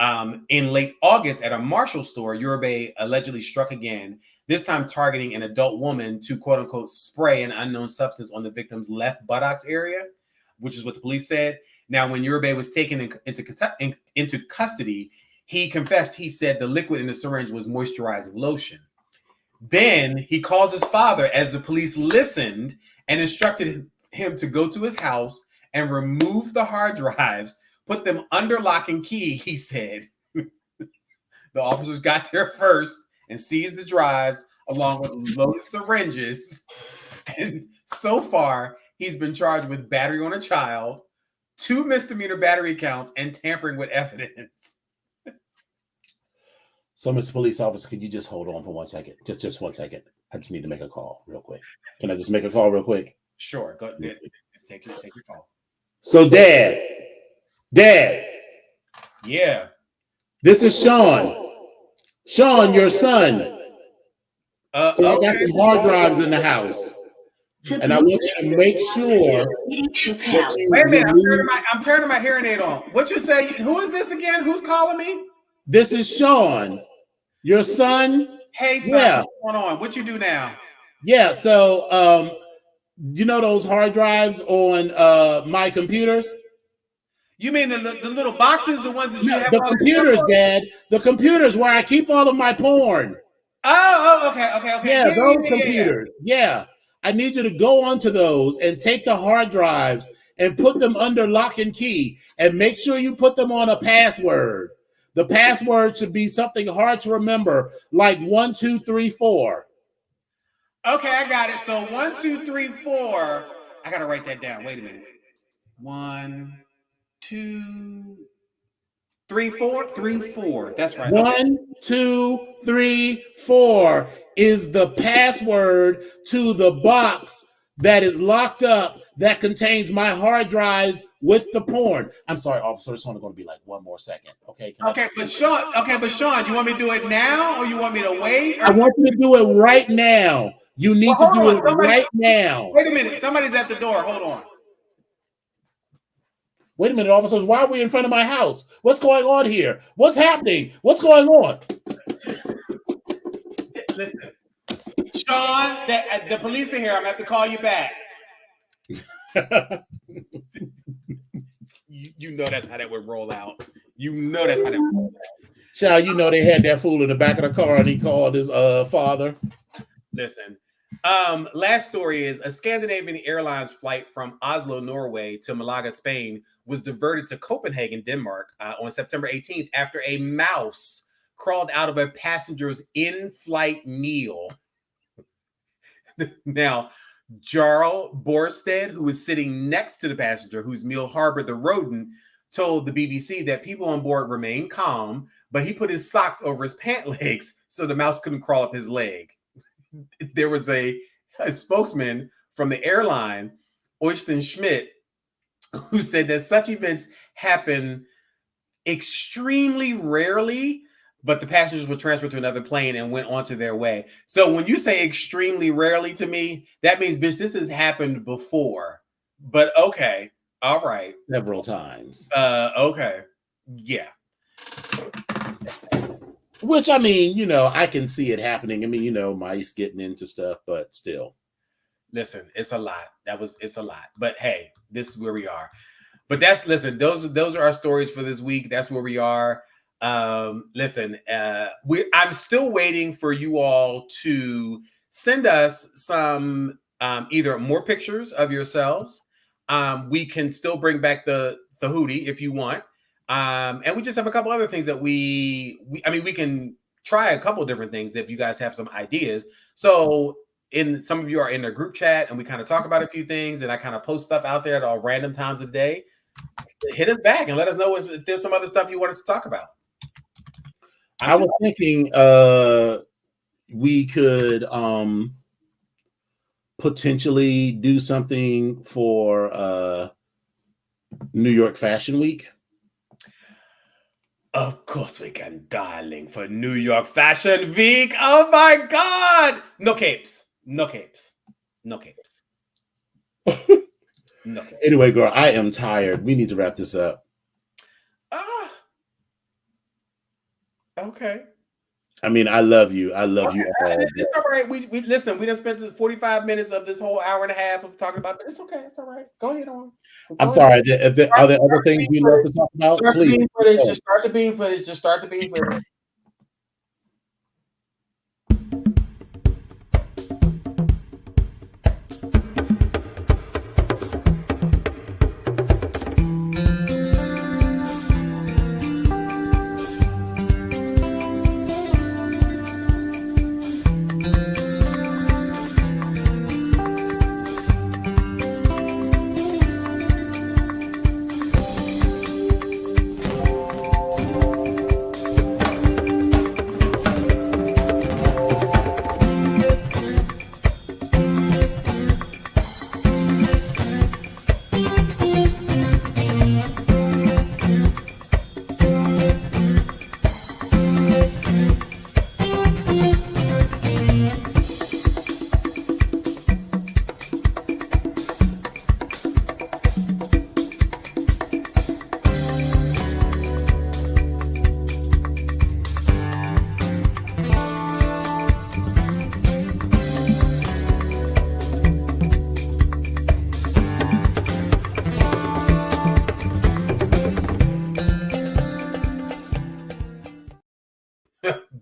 In late August, at a Marshall store, Uribe allegedly struck again, this time targeting an adult woman to quote unquote spray an unknown substance on the victim's left buttocks area, which is what the police said. Now, when Uribe was taken into custody, he confessed he said the liquid in the syringe was moisturizing lotion. Then he calls his father as the police listened and instructed him to go to his house and remove the hard drives, put them under lock and key, he said. The officers got there first and seized the drives along with loaded syringes. And so far, he's been charged with battery on a child, 2 misdemeanor battery counts, and tampering with evidence. So, Mr. Police Officer, could you just hold on for 1 second? Just 1 second. I just need to make a call real quick. Can I just make a call real quick? Sure. Go ahead. Take your call. So, Dad. Yeah. This is Sean. Sean, your son. So I got some hard drives in the house. And I want you to make sure that you... Wait a minute. I'm turning my hearing aid on. What you say? Who is this again? Who's calling me? This is Sean, your son. Hey, son, yeah. What's going on? What you do now? Yeah, so you know those hard drives on my computers? You mean the little boxes, the ones that you have? The computers, Dad. The computers where I keep all of my porn. Oh, okay. Yeah, those computers. Yeah. I need you to go onto those and take the hard drives and put them under lock and key and make sure you put them on a password. The password should be something hard to remember, like 1, 2, 3, 4. Okay, I got it. So 1, 2, 3, 4. I gotta write that down. Wait a minute. 1, 2, 3, 4. 3, 4. That's right. 1, 2, 3, 4 is the password to the box that is locked up that contains my hard drive with the porn. I'm sorry, officer. It's only going to be like 1 more second. Okay. But Sean, you want me to do it now or you want me to wait? I want you to do it right now. You need to do it right now. Wait a minute. Somebody's at the door. Hold on. Wait a minute, officers. Why are we in front of my house? What's going on here? What's happening? What's going on? Listen, Sean, the police are here. I'm going to have to call you back. You know that's how that would roll out. You know that's how that would roll out. Child, you know they had that fool in the back of the car and he called his father. Listen, last story is a Scandinavian Airlines flight from Oslo, Norway to Malaga, Spain was diverted to Copenhagen, Denmark on September 18th after a mouse crawled out of a passenger's in-flight meal. Now, Jarl Borsted, who was sitting next to the passenger whose meal harbored the rodent, told the BBC that people on board remained calm, but he put his socks over his pant legs so the mouse couldn't crawl up his leg. There was a spokesman from the airline, Øystein Schmidt, who said that such events happen extremely rarely, but the passengers were transferred to another plane and went on to their way. So when you say extremely rarely to me, that means, bitch, this has happened before. But okay, all right. Several times. Okay. Yeah. Which, I mean, you know, I can see it happening. I mean, you know, mice getting into stuff, but still. Listen, it's a lot. It's a lot. But hey, this is where we are. But those are our stories for this week. That's where we are. Listen, I'm still waiting for you all to send us some either more pictures of yourselves. We can still bring back the hoodie if you want. And we just have a couple other things that we can try a couple different things if you guys have some ideas. So some of you are in a group chat and we kind of talk about a few things and I kind of post stuff out there at all random times of day. Hit us back and let us know if there's some other stuff you want us to talk about. I was thinking we could potentially do something for New York Fashion Week. Of course we can, darling, for New York Fashion Week. Oh my God! No capes. No capes. No capes. No capes. Anyway, girl, I am tired. We need to wrap this up. Okay. I mean, I love you. I love you all. It's all right. We listen. We done spent the 45 minutes of this whole hour and a half of talking about. But it's okay. It's all right. Go ahead on. I'm sorry. Are there other things you love to talk about? Start Please. the bean footage. Just start the bean footage. Just start the bean footage.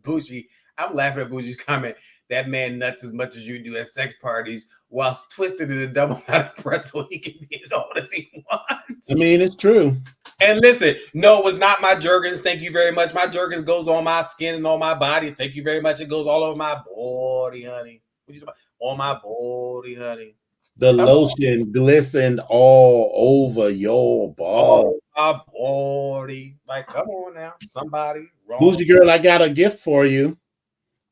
Bougie, I'm laughing at Bougie's comment. That man nuts as much as you do at sex parties, whilst twisted in a double out of pretzel. He can be as old as he wants. I mean, it's true. And listen, no, it was not my Jergens. Thank you very much. My Jergens goes on my skin and on my body. Thank you very much. It goes all over my body, honey. What you talking about? On my body, honey. The lotion glistened all over your ball. My body. Like, come on now. Somebody. Wrong. Bougie girl, I got a gift for you.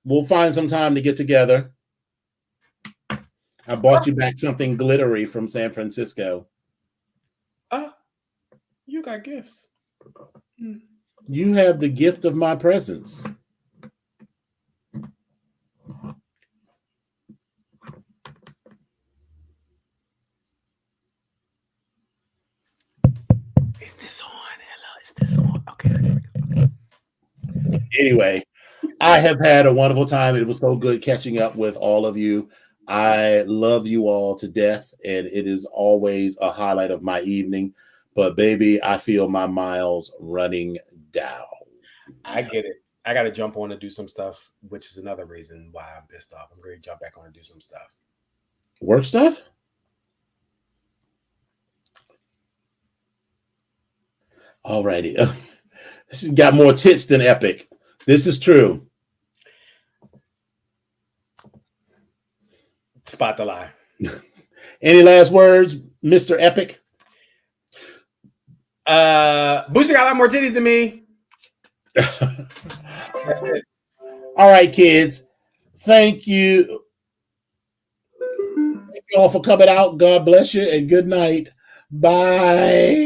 We'll find some time to get together. I bought you back something glittery from San Francisco. You got gifts. You have the gift of my presence. Is this on? Hello, is this on? Okay. Anyway, I have had a wonderful time. It was so good catching up with all of you. I love you all to death, and it is always a highlight of my evening. But baby, I feel my miles running down. I get it. I got to jump on and do some stuff, which is another reason why I'm pissed off. I'm ready to jump back on and do some stuff. Work stuff? Alrighty. She got more tits than Epic. This is true. Spot the lie. Any last words, Mr. Epic? Bougie got a lot more titties than me. That's it. All right, kids. Thank you. Thank you all for coming out. God bless you and good night. Bye.